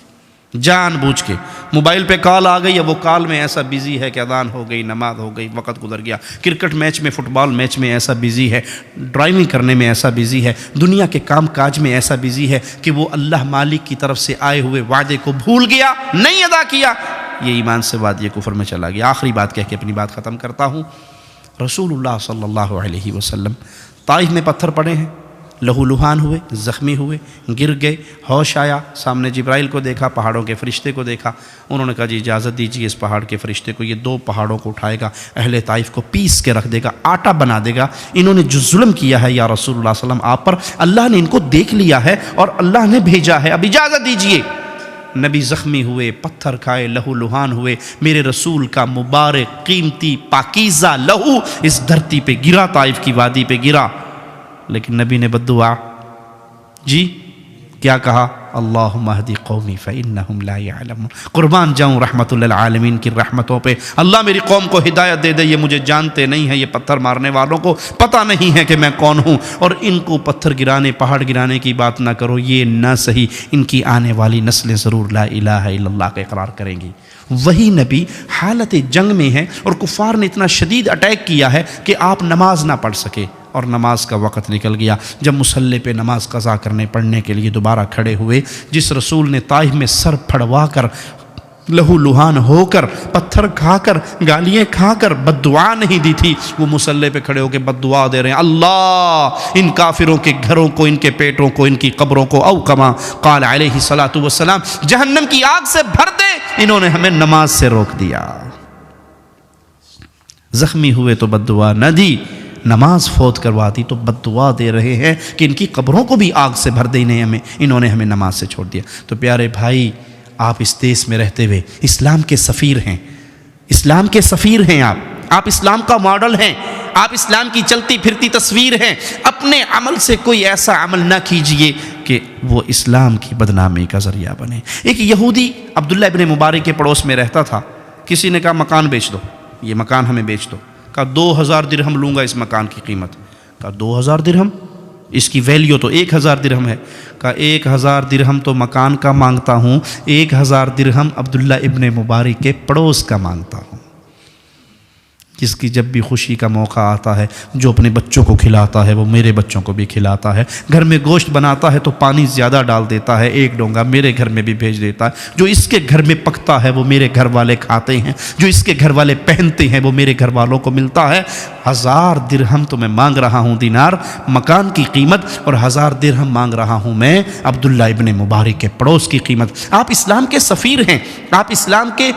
جان بوجھ کے، موبائل پہ کال آ گئی، وہ کال میں ایسا بیزی ہے کہ اذان ہو گئی، نماز ہو گئی، وقت گزر گیا، کرکٹ میچ میں، فٹ بال میچ میں ایسا بیزی ہے، ڈرائیونگ کرنے میں ایسا بیزی ہے، دنیا کے کام کاج میں ایسا بیزی ہے کہ وہ اللہ مالک کی طرف سے آئے ہوئے وعدے کو بھول گیا، نہیں ادا کیا، یہ ایمان سے وادی کفر میں چلا گیا۔ آخری بات کہہ کے اپنی بات ختم کرتا ہوں۔ رسول اللہ صلی اللہ علیہ وسلم طائف میں پتھر پڑے ہیں، لہو لہان ہوئے، زخمی ہوئے، گر گئے، ہوش آیا، سامنے جبرائیل کو دیکھا، پہاڑوں کے فرشتے کو دیکھا، انہوں نے کہا جی اجازت دیجیے اس پہاڑ کے فرشتے کو، یہ 2 پہاڑوں کو اٹھائے گا، اہل طائف کو پیس کے رکھ دے گا، آٹا بنا دے گا، انہوں نے جو ظلم کیا ہے یا رسول اللہ صلی اللہ علیہ وسلم آپ پر، اللہ نے ان کو دیکھ لیا ہے اور اللہ نے بھیجا ہے، اب اجازت دیجیے۔ نبی زخمی ہوئے، پتھر کھائے، لہو لہان ہوئے، میرے رسول کا مبارک قیمتی پاکیزہ لہو اس دھرتی پہ گرا، طائف کی وادی پہ گرا، لیکن نبی نے بددعا جی کیا کہا؟ اللہم اہدی قومی فإنہم لا یعلمون، قربان جاؤں رحمت للعالمین کی رحمتوں پہ، اللہ میری قوم کو ہدایت دے دے، یہ مجھے جانتے نہیں ہیں، یہ پتھر مارنے والوں کو پتہ نہیں ہے کہ میں کون ہوں، اور ان کو پتھر گرانے، پہاڑ گرانے کی بات نہ کرو، یہ نہ صحیح، ان کی آنے والی نسلیں ضرور لا الہ الا اللہ کا اقرار کریں گی۔ وہی نبی حالت جنگ میں ہے اور کفار نے اتنا شدید اٹیک کیا ہے کہ آپ نماز نہ پڑھ سکے، اور نماز کا وقت نکل گیا۔ جب مصلی پہ نماز قضا کرنے پڑھنے کے لیے دوبارہ کھڑے ہوئے، جس رسول نے طائف میں سر پھڑوا کر، لہو لہان ہو کر، پتھر کھا کر، گالیاں کھا کر بد دعا نہیں دی تھی، وہ مصلی پہ کھڑے ہو کے بد دعا دے رہے ہیں، اللہ ان کافروں کے گھروں کو، ان کے پیٹوں کو، ان کی قبروں کو، او کما قال علیہ الصلوۃ والسلام، جہنم کی آگ سے بھر دے، انہوں نے ہمیں نماز سے روک دیا۔ زخمی ہوئے تو بد دعا نہ دی، نماز فوت کروا دی تو بد دعا دے رہے ہیں کہ ان کی قبروں کو بھی آگ سے بھر دے، انہوں نے ہمیں نماز سے چھوڑ دیا۔ تو پیارے بھائی، آپ اس دیش میں رہتے ہوئے اسلام کے سفیر ہیں، اسلام کے سفیر ہیں، آپ اسلام کا ماڈل ہیں، آپ اسلام کی چلتی پھرتی تصویر ہیں۔ اپنے عمل سے کوئی ایسا عمل نہ کیجئے کہ وہ اسلام کی بدنامی کا ذریعہ بنے۔ ایک یہودی عبداللہ ابن مبارک کے پڑوس میں رہتا تھا، کسی نے کہا مکان بیچ دو، یہ مکان ہمیں بیچ دو۔ کہا 2000 درہم لوں گا اس مکان کی قیمت۔ کہا 2000 درہم؟ اس کی ویلیو تو 1000 درہم ہے۔ کہا 1000 درہم تو مکان کا مانگتا ہوں، 1000 درہم عبداللہ ابن مبارک کے پڑوس کا مانگتا ہوں، جس کی جب بھی خوشی کا موقع آتا ہے، جو اپنے بچوں کو کھلاتا ہے وہ میرے بچوں کو بھی کھلاتا ہے، گھر میں گوشت بناتا ہے تو پانی زیادہ ڈال دیتا ہے، ایک ڈونگا میرے گھر میں بھی بھیج دیتا ہے، جو اس کے گھر میں پکتا ہے وہ میرے گھر والے کھاتے ہیں، جو اس کے گھر والے پہنتے ہیں وہ میرے گھر والوں کو ملتا ہے۔ 1000 درہم تو میں مانگ رہا ہوں دینار مکان کی قیمت، اور 1000 درہم مانگ رہا ہوں میں عبداللہ ابن مبارک کے پڑوس کی قیمت۔ آپ اسلام کے سفیر ہیں، آپ اسلام کے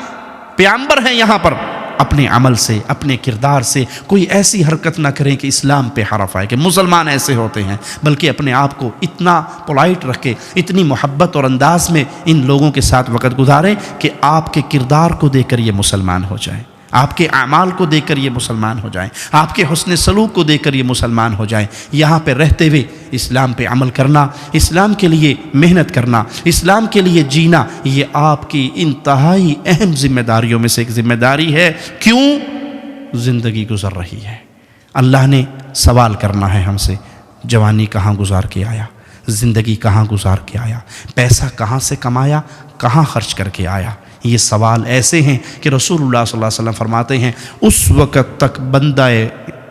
پیامبر ہیں۔ یہاں پر اپنے عمل سے، اپنے کردار سے کوئی ایسی حرکت نہ کریں کہ اسلام پہ حرف آئے کہ مسلمان ایسے ہوتے ہیں، بلکہ اپنے آپ کو اتنا پولائٹ رکھے، اتنی محبت اور انداز میں ان لوگوں کے ساتھ وقت گزاریں کہ آپ کے کردار کو دیکھ کر یہ مسلمان ہو جائیں، آپ کے اعمال کو دیکھ کر یہ مسلمان ہو جائیں، آپ کے حسن سلوک کو دیکھ کر یہ مسلمان ہو جائیں۔ یہاں پہ رہتے ہوئے اسلام پہ عمل کرنا، اسلام کے لیے محنت کرنا، اسلام کے لیے جینا، یہ آپ کی انتہائی اہم ذمہ داریوں میں سے ایک ذمہ داری ہے۔ کیوں؟ زندگی گزر رہی ہے، اللہ نے سوال کرنا ہے ہم سے، جوانی کہاں گزار کے آیا، زندگی کہاں گزار کے آیا، پیسہ کہاں سے کمایا، کہاں خرچ کر کے آیا۔ یہ سوال ایسے ہیں کہ رسول اللہ صلی اللہ علیہ وسلم فرماتے ہیں اس وقت تک بندہ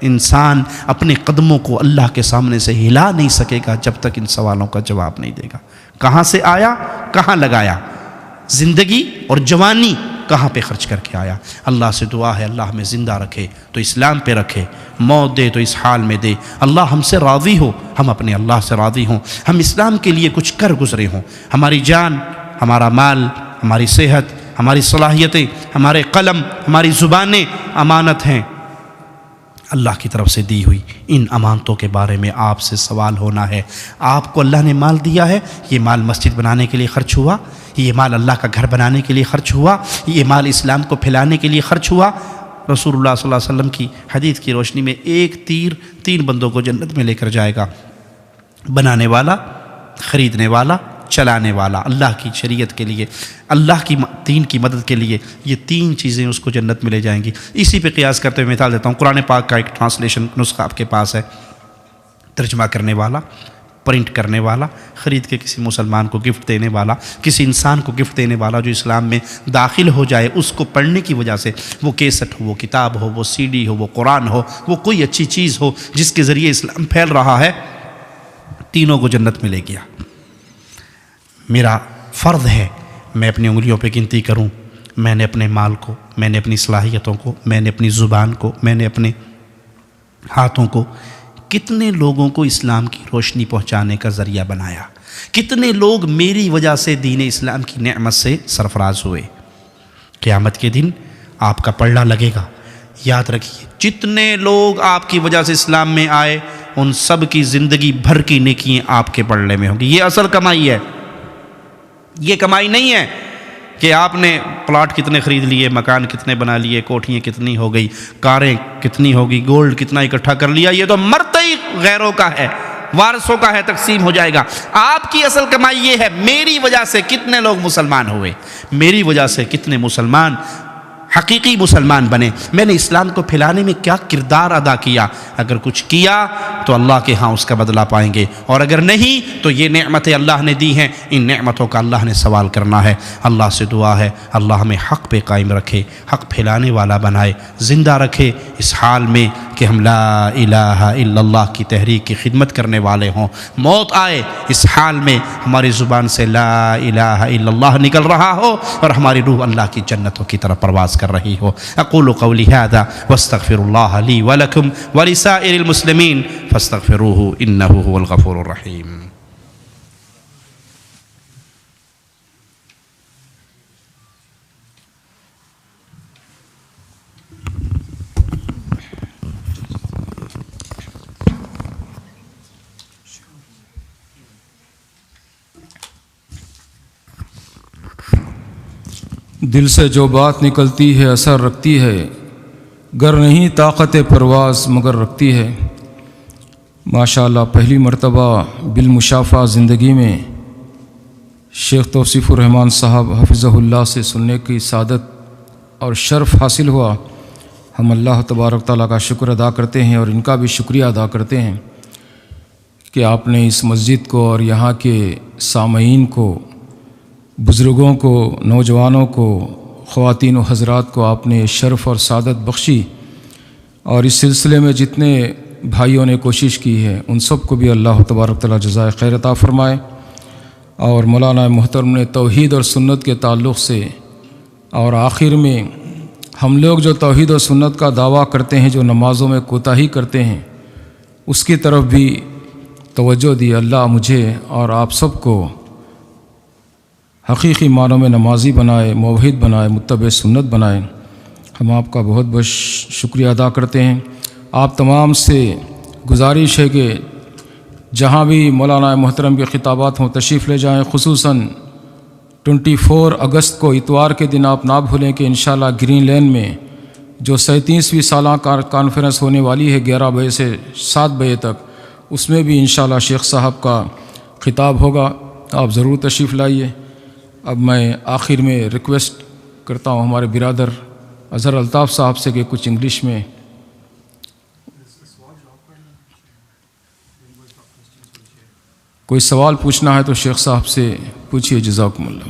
انسان اپنے قدموں کو اللہ کے سامنے سے ہلا نہیں سکے گا جب تک ان سوالوں کا جواب نہیں دے گا۔ کہاں سے آیا، کہاں لگایا، زندگی اور جوانی کہاں پہ خرچ کر کے آیا۔ اللہ سے دعا ہے اللہ ہمیں زندہ رکھے تو اسلام پہ رکھے، موت دے تو اس حال میں دے، اللہ ہم سے راضی ہو، ہم اپنے اللہ سے راضی ہوں، ہم اسلام کے لیے کچھ کر گزرے ہوں، ہماری جان، ہمارا مال، ہماری صحت، ہماری صلاحیتیں، ہمارے قلم، ہماری زبانیں امانت ہیں اللہ کی طرف سے دی ہوئی۔ ان امانتوں کے بارے میں آپ سے سوال ہونا ہے۔ آپ کو اللہ نے مال دیا ہے، یہ مال مسجد بنانے کے لیے خرچ ہوا، یہ مال اللہ کا گھر بنانے کے لیے خرچ ہوا، یہ مال اسلام کو پھیلانے کے لیے خرچ ہوا۔ رسول اللہ صلی اللہ علیہ وسلم کی حدیث کی روشنی میں ایک تیر 3 بندوں کو جنت میں لے کر جائے گا، بنانے والا، خریدنے والا، چلانے والا، اللہ کی شریعت کے لیے، اللہ کی دین کی مدد کے لیے، یہ 3 چیزیں اس کو جنت میں لے جائیں گی۔ اسی پہ قیاس کرتے ہوئے مثال دیتا ہوں، قرآن پاک کا ایک ٹرانسلیشن نسخہ آپ کے پاس ہے، ترجمہ کرنے والا، پرنٹ کرنے والا، خرید کے کسی مسلمان کو گفٹ دینے والا، کسی انسان کو گفٹ دینے والا جو اسلام میں داخل ہو جائے، اس کو پڑھنے کی وجہ سے، وہ کیسٹ ہو، وہ کتاب ہو، وہ CD ہو، وہ قرآن ہو، وہ کوئی اچھی چیز ہو جس کے ذریعے اسلام پھیل رہا ہے، تینوں کو جنت میں لے گیا۔ میرا فرض ہے میں اپنی انگلیوں پہ گنتی کروں، میں نے اپنے مال کو، میں نے اپنی صلاحیتوں کو، میں نے اپنی زبان کو، میں نے اپنے ہاتھوں کو کتنے لوگوں کو اسلام کی روشنی پہنچانے کا ذریعہ بنایا، کتنے لوگ میری وجہ سے دین اسلام کی نعمت سے سرفراز ہوئے۔ قیامت کے دن آپ کا پلڑا لگے گا، یاد رکھیے جتنے لوگ آپ کی وجہ سے اسلام میں آئے ان سب کی زندگی بھر کی نیکیاں آپ کے پلڑے میں ہوں گی۔ یہ اصل کمائی ہے، یہ کمائی نہیں ہے کہ آپ نے پلاٹ کتنے خرید لیے، مکان کتنے بنا لیے، کوٹھیاں کتنی ہو گئی، کاریں کتنی ہوگی، گولڈ کتنا اکٹھا کر لیا۔ یہ تو مرتے ہی غیروں کا ہے، وارثوں کا ہے، تقسیم ہو جائے گا۔ آپ کی اصل کمائی یہ ہے میری وجہ سے کتنے لوگ مسلمان ہوئے، میری وجہ سے کتنے مسلمان حقیقی مسلمان بنے، میں نے اسلام کو پھیلانے میں کیا کردار ادا کیا۔ اگر کچھ کیا تو اللہ کے ہاں اس کا بدلہ پائیں گے، اور اگر نہیں تو یہ نعمتیں اللہ نے دی ہیں، ان نعمتوں کا اللہ نے سوال کرنا ہے۔ اللہ سے دعا ہے اللہ ہمیں حق پہ قائم رکھے، حق پھیلانے والا بنائے، زندہ رکھے اس حال میں کہ ہم لا الہ الا اللہ کی تحریک کی خدمت کرنے والے ہوں۔ موت آئے اس حال میں ہماری زبان سے لا الہ الا اللہ نکل رہا ہو اور ہماری روح اللہ کی جنتوں کی طرف پرواز کر رہی ہو۔ اقول قولی ھذا واستغفر اللہ لی ولکم ولسائر المسلمین فاستغفروہ انہ هو الغفور الرحیم۔ دل سے جو بات نکلتی ہے اثر رکھتی ہے، گر نہیں طاقت پرواز مگر رکھتی ہے۔ ماشاءاللہ پہلی مرتبہ بالمشافہ زندگی میں شیخ توصیف الرحمن صاحب حفظہ اللہ سے سننے کی سعادت اور شرف حاصل ہوا۔ ہم اللہ تبارک تعالیٰ کا شکر ادا کرتے ہیں اور ان کا بھی شکریہ ادا کرتے ہیں کہ آپ نے اس مسجد کو اور یہاں کے سامعین کو، بزرگوں کو، نوجوانوں کو، خواتین و حضرات کو آپ نے شرف اور سعادت بخشی، اور اس سلسلے میں جتنے بھائیوں نے کوشش کی ہے ان سب کو بھی اللہ تبارک تعالیٰ جزائے خیر عطا فرمائے۔ اور مولانا محترم نے توحید اور سنت کے تعلق سے، اور آخر میں ہم لوگ جو توحید اور سنت کا دعویٰ کرتے ہیں، جو نمازوں میں کوتاہی کرتے ہیں، اس کی طرف بھی توجہ دی۔ اللہ مجھے اور آپ سب کو حقیقی معنوں میں نمازی بنائے، موحد بنائے، متبع سنت بنائے۔ ہم آپ کا بہت بہت شکریہ ادا کرتے ہیں۔ آپ تمام سے گزارش ہے کہ جہاں بھی مولانا محترم کے خطابات ہوں تشریف لے جائیں، خصوصاً 24 اگست کو اتوار کے دن آپ نہ بھولیں کہ انشاءاللہ گرین لین میں جو 37ویں سالہ کانفرنس ہونے والی ہے 11 بجے سے 7 بجے تک، اس میں بھی انشاءاللہ شیخ صاحب کا خطاب ہوگا، آپ ضرور تشریف لائیے۔ اب میں آخر میں ریکویسٹ کرتا ہوں ہمارے برادر اظہر الطاف صاحب سے کہ کچھ انگلش میں کوئی سوال پوچھنا ہے تو شیخ صاحب سے پوچھیے۔ جزاکم اللہ۔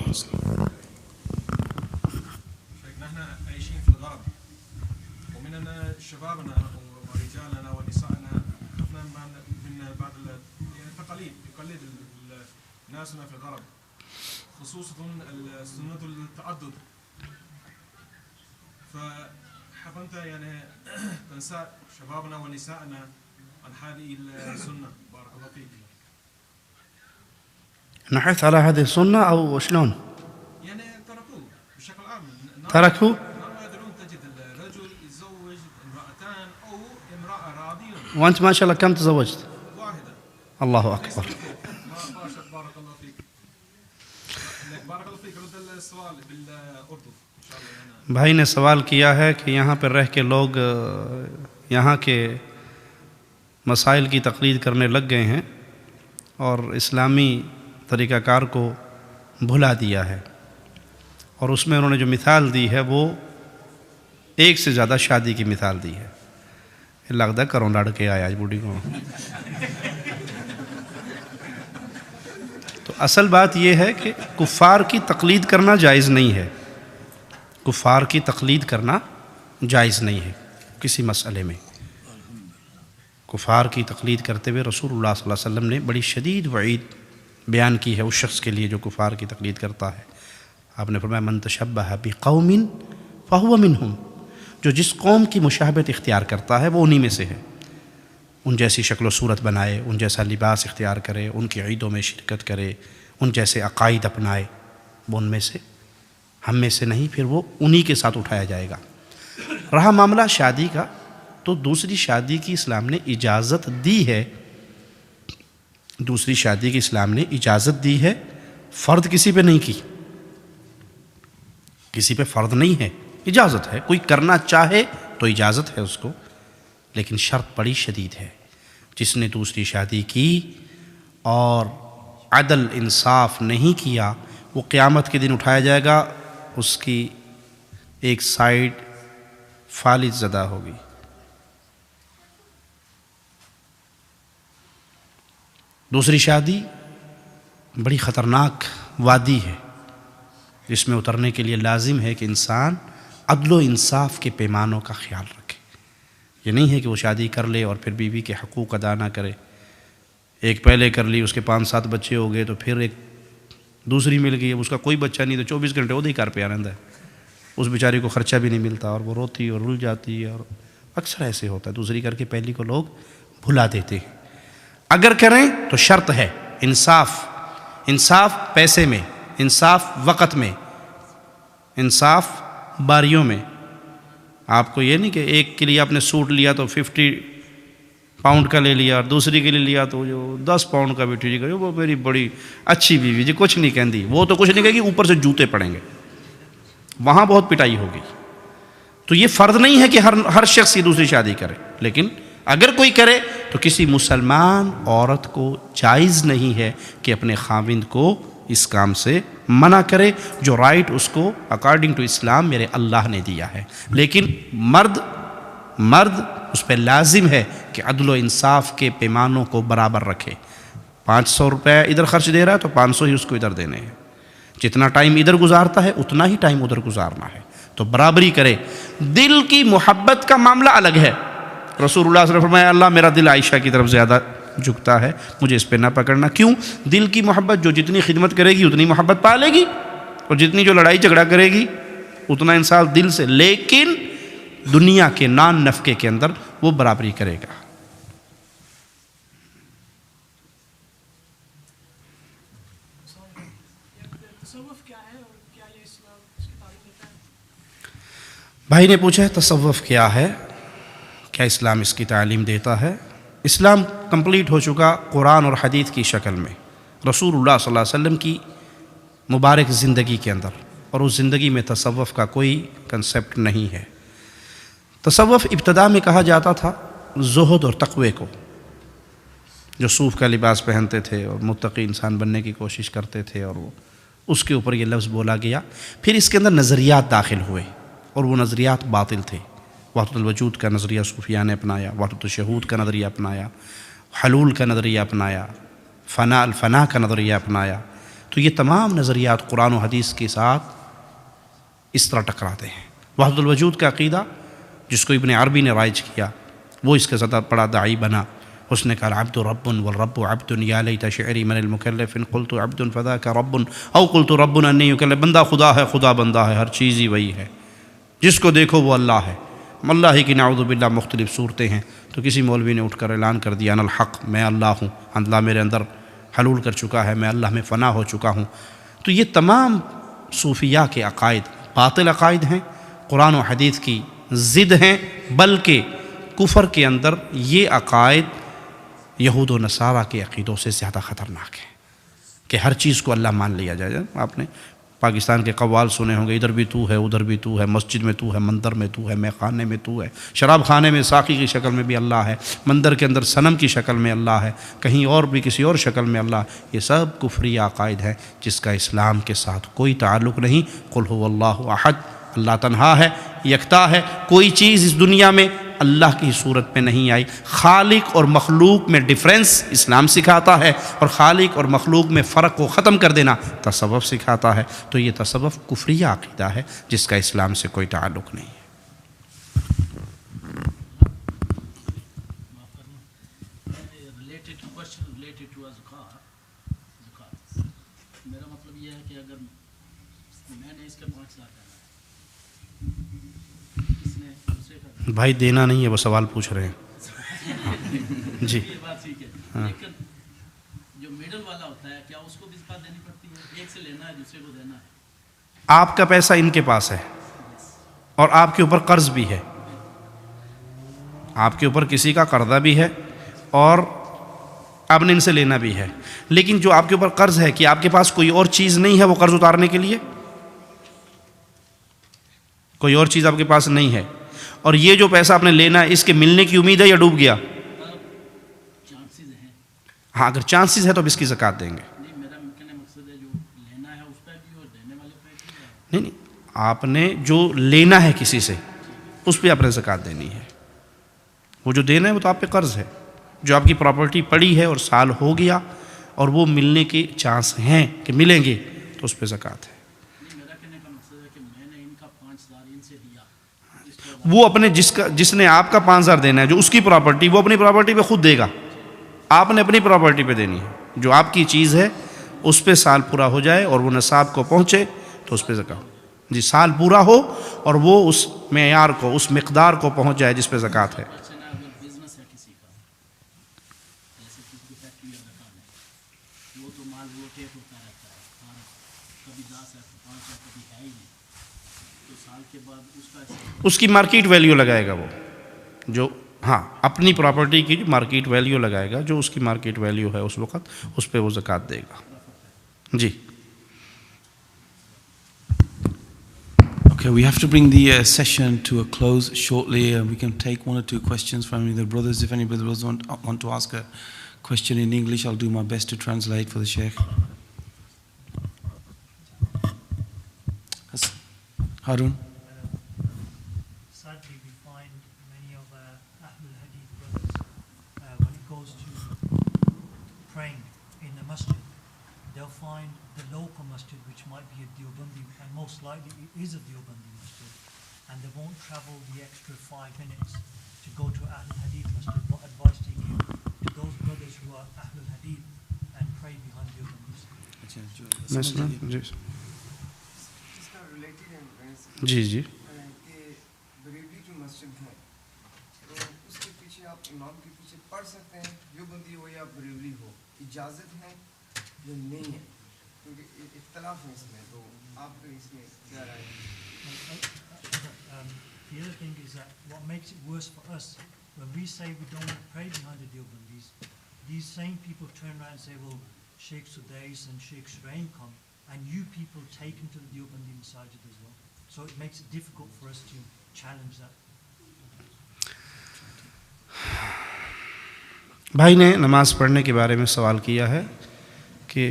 خصوصا السنة التعدد، فحب أنت يعني تنسى شبابنا ونسائنا عن هذه السنة. بارك الله فيك. نحث على هذه السنة أو شلون؟ يعني تركوه بشكل عام. تركوا؟ نعم يدرون تجد الرجل يتزوج امرأتان أو امرأة راضية. وأنت ما شاء الله كم تزوجت؟ واحدة. الله أكبر. بارك الله فيك. بارك الله فيك. رد السؤال بالأردن إن شاء الله. بھائی نے سوال کیا ہے کہ یہاں پر رہ کے لوگ یہاں کے مسائل کی تقلید کرنے لگ گئے ہیں اور اسلامی طریقہ کار کو بھلا دیا ہے، اور اس میں انہوں نے جو مثال دی ہے وہ ایک سے زیادہ شادی کی مثال دی ہے۔ لگتا کروں لڑ کے آیا آج بوڑھی کو۔ تو اصل بات یہ ہے کہ کفار کی تقلید کرنا جائز نہیں ہے، کفار کی تقلید کرنا جائز نہیں ہے کسی مسئلے میں۔ کفار کی تقلید کرتے ہوئے رسول اللہ صلی اللہ علیہ وسلم نے بڑی شدید وعید بیان کی ہے اس شخص کے لیے جو کفار کی تقلید کرتا ہے۔ آپ نے فرمایا من تشبہ بقوم فہو منہم، جو جس قوم کی مشابہت اختیار کرتا ہے وہ انہی میں سے ہے، ان جیسی شکل و صورت بنائے، ان جیسا لباس اختیار کرے، ان کی عیدوں میں شرکت کرے، ان جیسے عقائد اپنائے، وہ ان میں سے، ہم میں سے نہیں، پھر وہ انہی کے ساتھ اٹھایا جائے گا۔ رہا معاملہ شادی کا، تو دوسری شادی کی اسلام نے اجازت دی ہے، دوسری شادی کی اسلام نے اجازت دی ہے، فرض کسی پہ نہیں کی، کسی پہ فرض نہیں ہے، اجازت ہے، کوئی کرنا چاہے تو اجازت ہے اس کو، لیکن شرط بڑی شدید ہے۔ جس نے دوسری شادی کی اور عدل انصاف نہیں کیا وہ قیامت کے دن اٹھایا جائے گا، اس کی ایک سائیڈ فالج زدہ ہوگی۔ دوسری شادی بڑی خطرناک وادی ہے، جس میں اترنے کے لیے لازم ہے کہ انسان عدل و انصاف کے پیمانوں کا خیال رکھے۔ یہ نہیں ہے کہ وہ شادی کر لے اور پھر بیوی کے حقوق ادا نہ کرے، ایک پہلے کر لی، اس کے 5-7 بچے ہو گئے تو پھر ایک دوسری مل گئی، اب اس کا کوئی بچہ نہیں تو 24 گھنٹے وہ ہی گھر پہ آنند ہے، اس بیچاری کو خرچہ بھی نہیں ملتا اور وہ روتی اور رل جاتی ہے، اور اکثر ایسے ہوتا ہے، دوسری کر کے پہلی کو لوگ بھلا دیتے ہیں۔ اگر کریں تو شرط ہے انصاف، انصاف پیسے میں، انصاف وقت میں، انصاف باریوں میں۔ آپ کو یہ نہیں کہ ایک کے لیے آپ نے سوٹ لیا تو 50 پاؤنڈ کا لے لیا اور دوسری کے لیے لیا تو جو 10 پاؤنڈ کا بھی ٹھیک ہے، وہ میری بڑی اچھی بیوی جی کچھ نہیں کہندی، وہ تو کچھ نہیں کہے گی، اوپر سے جوتے پڑیں گے۔ وہاں بہت پٹائی ہوگی. تو یہ فرض نہیں ہے کہ ہر شخص یہ دوسری شادی کرے، لیکن اگر کوئی کرے تو کسی مسلمان عورت کو جائز نہیں ہے کہ اپنے خاوند کو اس کام سے منع کرے، جو رائٹ اس کو اکارڈنگ ٹو اسلام میرے اللہ نے دیا ہے. لیکن مرد اس پہ لازم ہے کہ عدل و انصاف کے پیمانوں کو برابر رکھے. 500 روپے ادھر خرچ دے رہا ہے تو 500 ہی اس کو ادھر دینے ہیں. جتنا ٹائم ادھر گزارتا ہے اتنا ہی ٹائم ادھر گزارنا ہے. تو برابری کرے. دل کی محبت کا معاملہ الگ ہے. رسول اللہ صلی اللہ علیہ وسلم فرمایا اللہ میرا دل عائشہ کی طرف زیادہ جھکتا ہے، مجھے اس پہ نہ پکڑنا. کیوں؟ دل کی محبت جو جتنی خدمت کرے گی اتنی محبت پالے گی، اور جتنی جو لڑائی جھگڑا کرے گی اتنا انصاف دل سے. لیکن دنیا کے نان نفقے کے اندر وہ برابری کرے گا. بھائی نے پوچھا ہے تصوف کیا ہے، کیا اسلام اس کی تعلیم دیتا ہے؟ اسلام کمپلیٹ ہو چکا قرآن اور حدیث کی شکل میں، رسول اللہ صلی اللہ علیہ وسلم کی مبارک زندگی کے اندر، اور اس زندگی میں تصوف کا کوئی کنسیپٹ نہیں ہے. تصوف ابتدا میں کہا جاتا تھا زہد اور تقوی کو، جو صوف کا لباس پہنتے تھے اور متقی انسان بننے کی کوشش کرتے تھے، اور وہ اس کے اوپر یہ لفظ بولا گیا. پھر اس کے اندر نظریات داخل ہوئے اور وہ نظریات باطل تھے. وحدت الوجود کا نظریہ صوفیہ نے اپنایا، وحدت الشہود کا نظریہ اپنایا، حلول کا نظریہ اپنایا، الفنا کا نظریہ اپنایا. تو یہ تمام نظریات قرآن و حدیث کے ساتھ اس طرح ٹکراتے ہیں. وحدت الوجود کا عقیدہ جس کو ابن عربی نے رائج کیا، وہ اس کے زیادہ بڑا داعی بنا. اس نے کہا العبد رب والرب عبد یا لیت شعری من المکلف ان قلت عبد فذاک رب او قلت رب انی یکلف. بندہ خدا ہے، خدا بندہ ہے، ہر چیز ہی وہی ہے، جس کو دیکھو وہ اللہ ہے. اللہ ہی کی نعوذ باللہ مختلف صورتیں ہیں. تو کسی مولوی نے اٹھ کر اعلان کر دیا انا الحق، میں اللہ ہوں، اللہ میرے اندر حلول کر چکا ہے، میں اللہ میں فنا ہو چکا ہوں. تو یہ تمام صوفیہ کے عقائد باطل عقائد ہیں، قرآن و حدیث کی ضد ہیں. بلکہ کفر کے اندر یہ عقائد یہود و نصارہ کے عقیدوں سے زیادہ خطرناک ہیں کہ ہر چیز کو اللہ مان لیا جائے. آپ نے پاکستان کے قوال سنے ہوں گے، ادھر بھی تو ہے، ادھر بھی تو ہے، مسجد میں تو ہے، مندر میں تو ہے، مے خانے میں تو ہے، شراب خانے میں ساقی کی شکل میں بھی اللہ ہے، مندر کے اندر صنم کی شکل میں اللہ ہے، کہیں اور بھی کسی اور شکل میں اللہ. یہ سب کفری عقائد ہیں جس کا اسلام کے ساتھ کوئی تعلق نہیں. قل هو اللہ احد، اللہ تنہا ہے، یکتا ہے. کوئی چیز اس دنیا میں اللہ کی صورت میں نہیں آئی. خالق اور مخلوق میں ڈفرینس اسلام سکھاتا ہے، اور خالق اور مخلوق میں فرق کو ختم کر دینا تصوف سکھاتا ہے. تو یہ تصوف کفریہ عقیدہ ہے جس کا اسلام سے کوئی تعلق نہیں ہے. میرا مطلب یہ ہے کہ اگر میں نے اس کے 5 لاکھ بھائی دینا نہیں ہے، وہ سوال پوچھ رہے ہیں. جی یہ بات ٹھیک ہے، لیکن جو میڈل والا ہوتا ہے کیا اس کو بھی زکات دینی پڑتی ہے؟ ایک سے لینا ہے دوسرے کو دینا ہے. آپ کا پیسہ ان کے پاس ہے اور آپ کے اوپر قرض بھی ہے، آپ کے اوپر کسی کا قرضہ بھی ہے اور آپ نے ان سے لینا بھی ہے. لیکن جو آپ کے اوپر قرض ہے، کہ آپ کے پاس کوئی اور چیز نہیں ہے وہ قرض اتارنے کے لیے؟ کوئی اور چیز آپ کے پاس نہیں ہے، اور یہ جو پیسہ آپ نے لینا ہے اس کے ملنے کی امید ہے یا ڈوب گیا؟ چانسز ہیں. ہاں اگر چانسز ہے تو اب اس کی زکوٰۃ دیں گے. نہیں، میرا کہنے مقصد ہے جو لینا ہے اس پہ بھی اور دینے والے پہ بھی. نہیں، آپ نے جو لینا ہے کسی سے اس پہ آپ نے زکوٰۃ دینی ہے. وہ جو دینا ہے وہ تو آپ پہ قرض ہے. جو آپ کی پراپرٹی پڑی ہے اور سال ہو گیا اور وہ ملنے کے چانس ہیں کہ ملیں گے تو اس پہ زکوٰۃ ہے. میرا کہنے کا مقصد ہے کہ میں نے ان کا 5,000 ان سے لیا، وہ اپنے جس نے آپ کا 5,000 دینا ہے، جو اس کی پراپرٹی، وہ اپنی پراپرٹی پہ خود دے گا. آپ نے اپنی پراپرٹی پہ دینی ہے. جو آپ کی چیز ہے اس پہ سال پورا ہو جائے اور وہ نصاب کو پہنچے تو اس پہ زکوٰۃ. جی سال پورا ہو اور وہ اس معیار کو، اس مقدار کو پہنچ جائے جس پہ زکوٰۃ ہے. اگر بزنس ہے کسی کا، جیسے کسی کی فیکٹری یا دکان ہے، وہ تو مال روٹیٹ ہوتا رہتا ہے، کبھی 10 ہے، 5 ہے، کبھی ہے ہی نہیں. تو سال کے بعد اس کی مارکیٹ ویلیو لگائے گا. وہ جو ہاں اپنی پراپرٹی کی جو مارکیٹ ویلیو لگائے گا، جو اس کی مارکیٹ ویلیو ہے اس وقت اس پہ وہ زکوٰۃ دے گا. جی Okay, we have to bring the session to a close shortly. We can take one or two questions from the brothers. If any brothers want to ask a question in English, I'll do my best to translate for the Sheikh. Harun? Sadly, we find many of Ahlul Hadith brothers, when it goes to praying in the masjid, they'll find the local masjid, which might be a Deobandi, and most likely it is a Deobandi masjid, and they won't travel the extra 5 minutes to go to Ahlul Hadith masjid. What advice do you give to those brothers who are Ahlul Hadith and pray behind Deobandis? جی جی بریلی کی مسجد ہے تو اس کے پیچھے آپ امام کے پیچھے پڑھ سکتے ہیں دیوبندی ہو یا بریلی ہو اجازت ہے یا نہیں ہے کیونکہ اختلاف ہے اس میں تو آپ کا اس میں کیا رائے ہے The other thing is that what makes it worse for us, when we say we don't want to pray behind the Deobandis, these same people turn around and say, well, Sheikh Sudais and Sheikh Shuraim come, and you people take him to the Deobandi Masajid as well. So it makes it difficult for us to challenge that. بھائی نے نماز پڑھنے کے بارے میں سوال کیا ہے کہ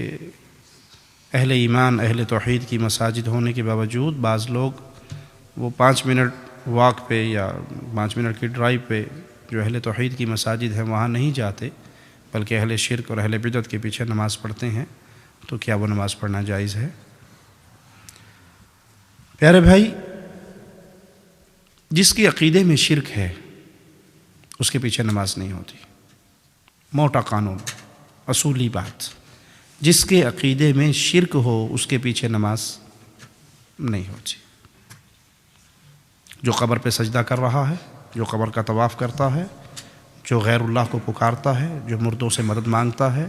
اہل ایمان اہل توحید کی مساجد ہونے کے باوجود بعض لوگ وہ 5 منٹ واک پہ یا 5 منٹ کی ڈرائیو پہ جو اہل توحید کی مساجد ہیں وہاں نہیں جاتے بلکہ اہل شرک اور اہل بدعت کے پیچھے نماز پڑھتے ہیں، تو کیا وہ نماز پڑھنا جائز ہے؟ پیارے بھائی، جس کی عقیدے میں شرک ہے اس کے پیچھے نماز نہیں ہوتی. موٹا قانون، اصولی بات، جس کے عقیدے میں شرک ہو اس کے پیچھے نماز نہیں ہوتی. جو قبر پہ سجدہ کر رہا ہے، جو قبر کا طواف کرتا ہے، جو غیر اللہ کو پکارتا ہے، جو مردوں سے مدد مانگتا ہے،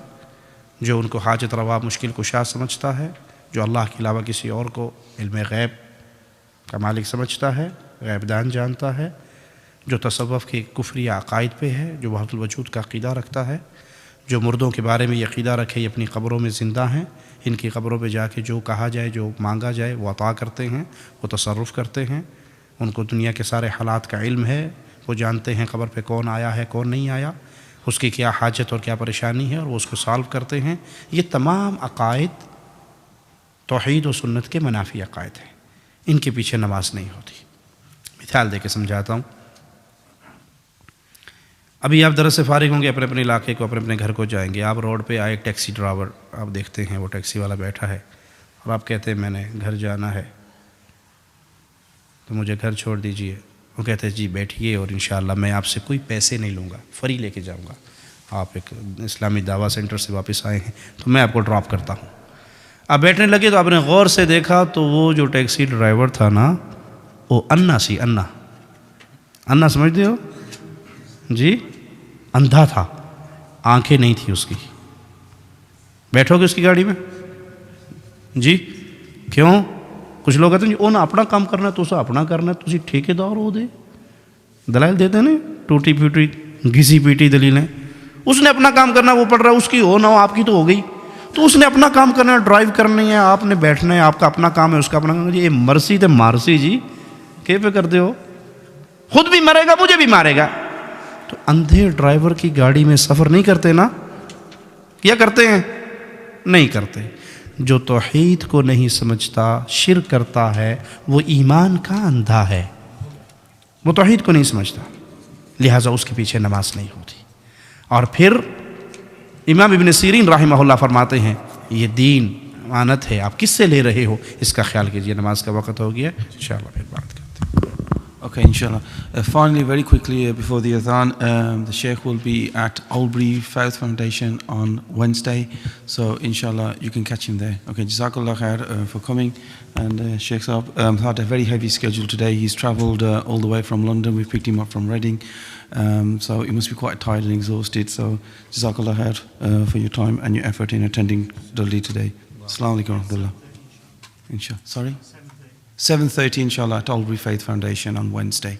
جو ان کو حاجت روا مشکل کشا سمجھتا ہے، جو اللہ کے علاوہ کسی اور کو علم غیب کا مالک سمجھتا ہے، غیب دان جانتا ہے، جو تصوف کے کفری عقائد پہ ہے، جو وحدت الوجود کا عقیدہ رکھتا ہے، جو مردوں کے بارے میں یہ عقیدہ رکھے یہ اپنی قبروں میں زندہ ہیں، ان کی قبروں پہ جا کے جو کہا جائے جو مانگا جائے وہ عطا کرتے ہیں، وہ تصرف کرتے ہیں، ان کو دنیا کے سارے حالات کا علم ہے، وہ جانتے ہیں قبر پہ کون آیا ہے کون نہیں آیا، اس کی کیا حاجت اور کیا پریشانی ہے اور وہ اس کو سالو کرتے ہیں. یہ تمام عقائد توحید و سنت کے منافی عقائد ہیں، ان کے پیچھے نماز نہیں ہوتی. مثال دے کے سمجھاتا ہوں. ابھی آپ درس سے فارغ ہوں گے، اپنے اپنے علاقے کو اپنے اپنے گھر کو جائیں گے. آپ روڈ پہ آئے ایک ٹیکسی ڈرائیور، آپ دیکھتے ہیں وہ ٹیکسی والا بیٹھا ہے اور آپ کہتے ہیں میں نے گھر جانا ہے تو مجھے گھر چھوڑ دیجئے. وہ کہتے ہیں جی بیٹھیے اور انشاءاللہ میں آپ سے کوئی پیسے نہیں لوں گا، فری لے کے جاؤں گا. آپ ایک اسلامی دعویٰ سینٹر سے واپس آئے ہیں تو میں آپ کو ڈراپ کرتا ہوں. آپ بیٹھنے لگے تو آپ نے غور سے دیکھا تو وہ جو ٹیکسی ڈرائیور تھا نا وہ انا سی انا سمجھتے ہو جی، اندھا تھا، آنکھیں نہیں تھی اس کی. بیٹھو گے اس کی گاڑی میں جی؟ کیوں؟ کچھ لوگ کہتے ہیں جی انہیں اپنا کام کرنا ہے تو اسے اپنا کرنا ہے، تو اسی ٹھیکیدار ہو دے. دلائل دیتے ہیں ٹوٹی پھوٹی گھسی پیٹی دلیلیں. اس نے اپنا کام کرنا، وہ پڑھ رہا ہے، اس کی ہو نہ ہو آپ کی تو ہو گئی. تو اس نے اپنا کام کرنا ہے، ڈرائیو کرنی ہے، آپ نے بیٹھنا ہے، آپ کا اپنا کام ہے، اس کا اپنا کام ہے. جی یہ مرسی تے مارسی جی کہ پہ کر دے ہو، خود بھی مرے گا مجھے بھی مارے گا. تو اندھے ڈرائیور کی گاڑی میں سفر نہیں کرتے نا؟ کیا کرتے ہیں؟ نہیں کرتے. جو توحید کو نہیں سمجھتا شرک کرتا ہے وہ ایمان کا اندھا ہے، وہ توحید کو نہیں سمجھتا، لہٰذا اس کے پیچھے نماز نہیں ہوتی. اور پھر امام ابن سیرین رحمہ اللہ فرماتے ہیں یہ دین امانت ہے، آپ کس سے لے رہے ہو اس کا خیال کیجئے. نماز کا وقت ہو گیا، انشاءاللہ پھر بات کرتے ہیں. Okay, inshallah. Finally, very quickly before the adhan, the Sheikh will be at Albury Faith Foundation on Wednesday. So, inshallah, you can catch him there. Okay, Jazakallah khair for coming. And Sheikh Saab had a very heavy schedule today. He's travelled all the way from London. We picked him up from Reading. So, he must be quite tired and exhausted. So, Jazakallah khair for your time and your effort in attending Delhi today. Assalamu alaikum wa rahmatullah. Inshallah. Sorry? 7:30 inshallah at Albury Faith Foundation on Wednesday.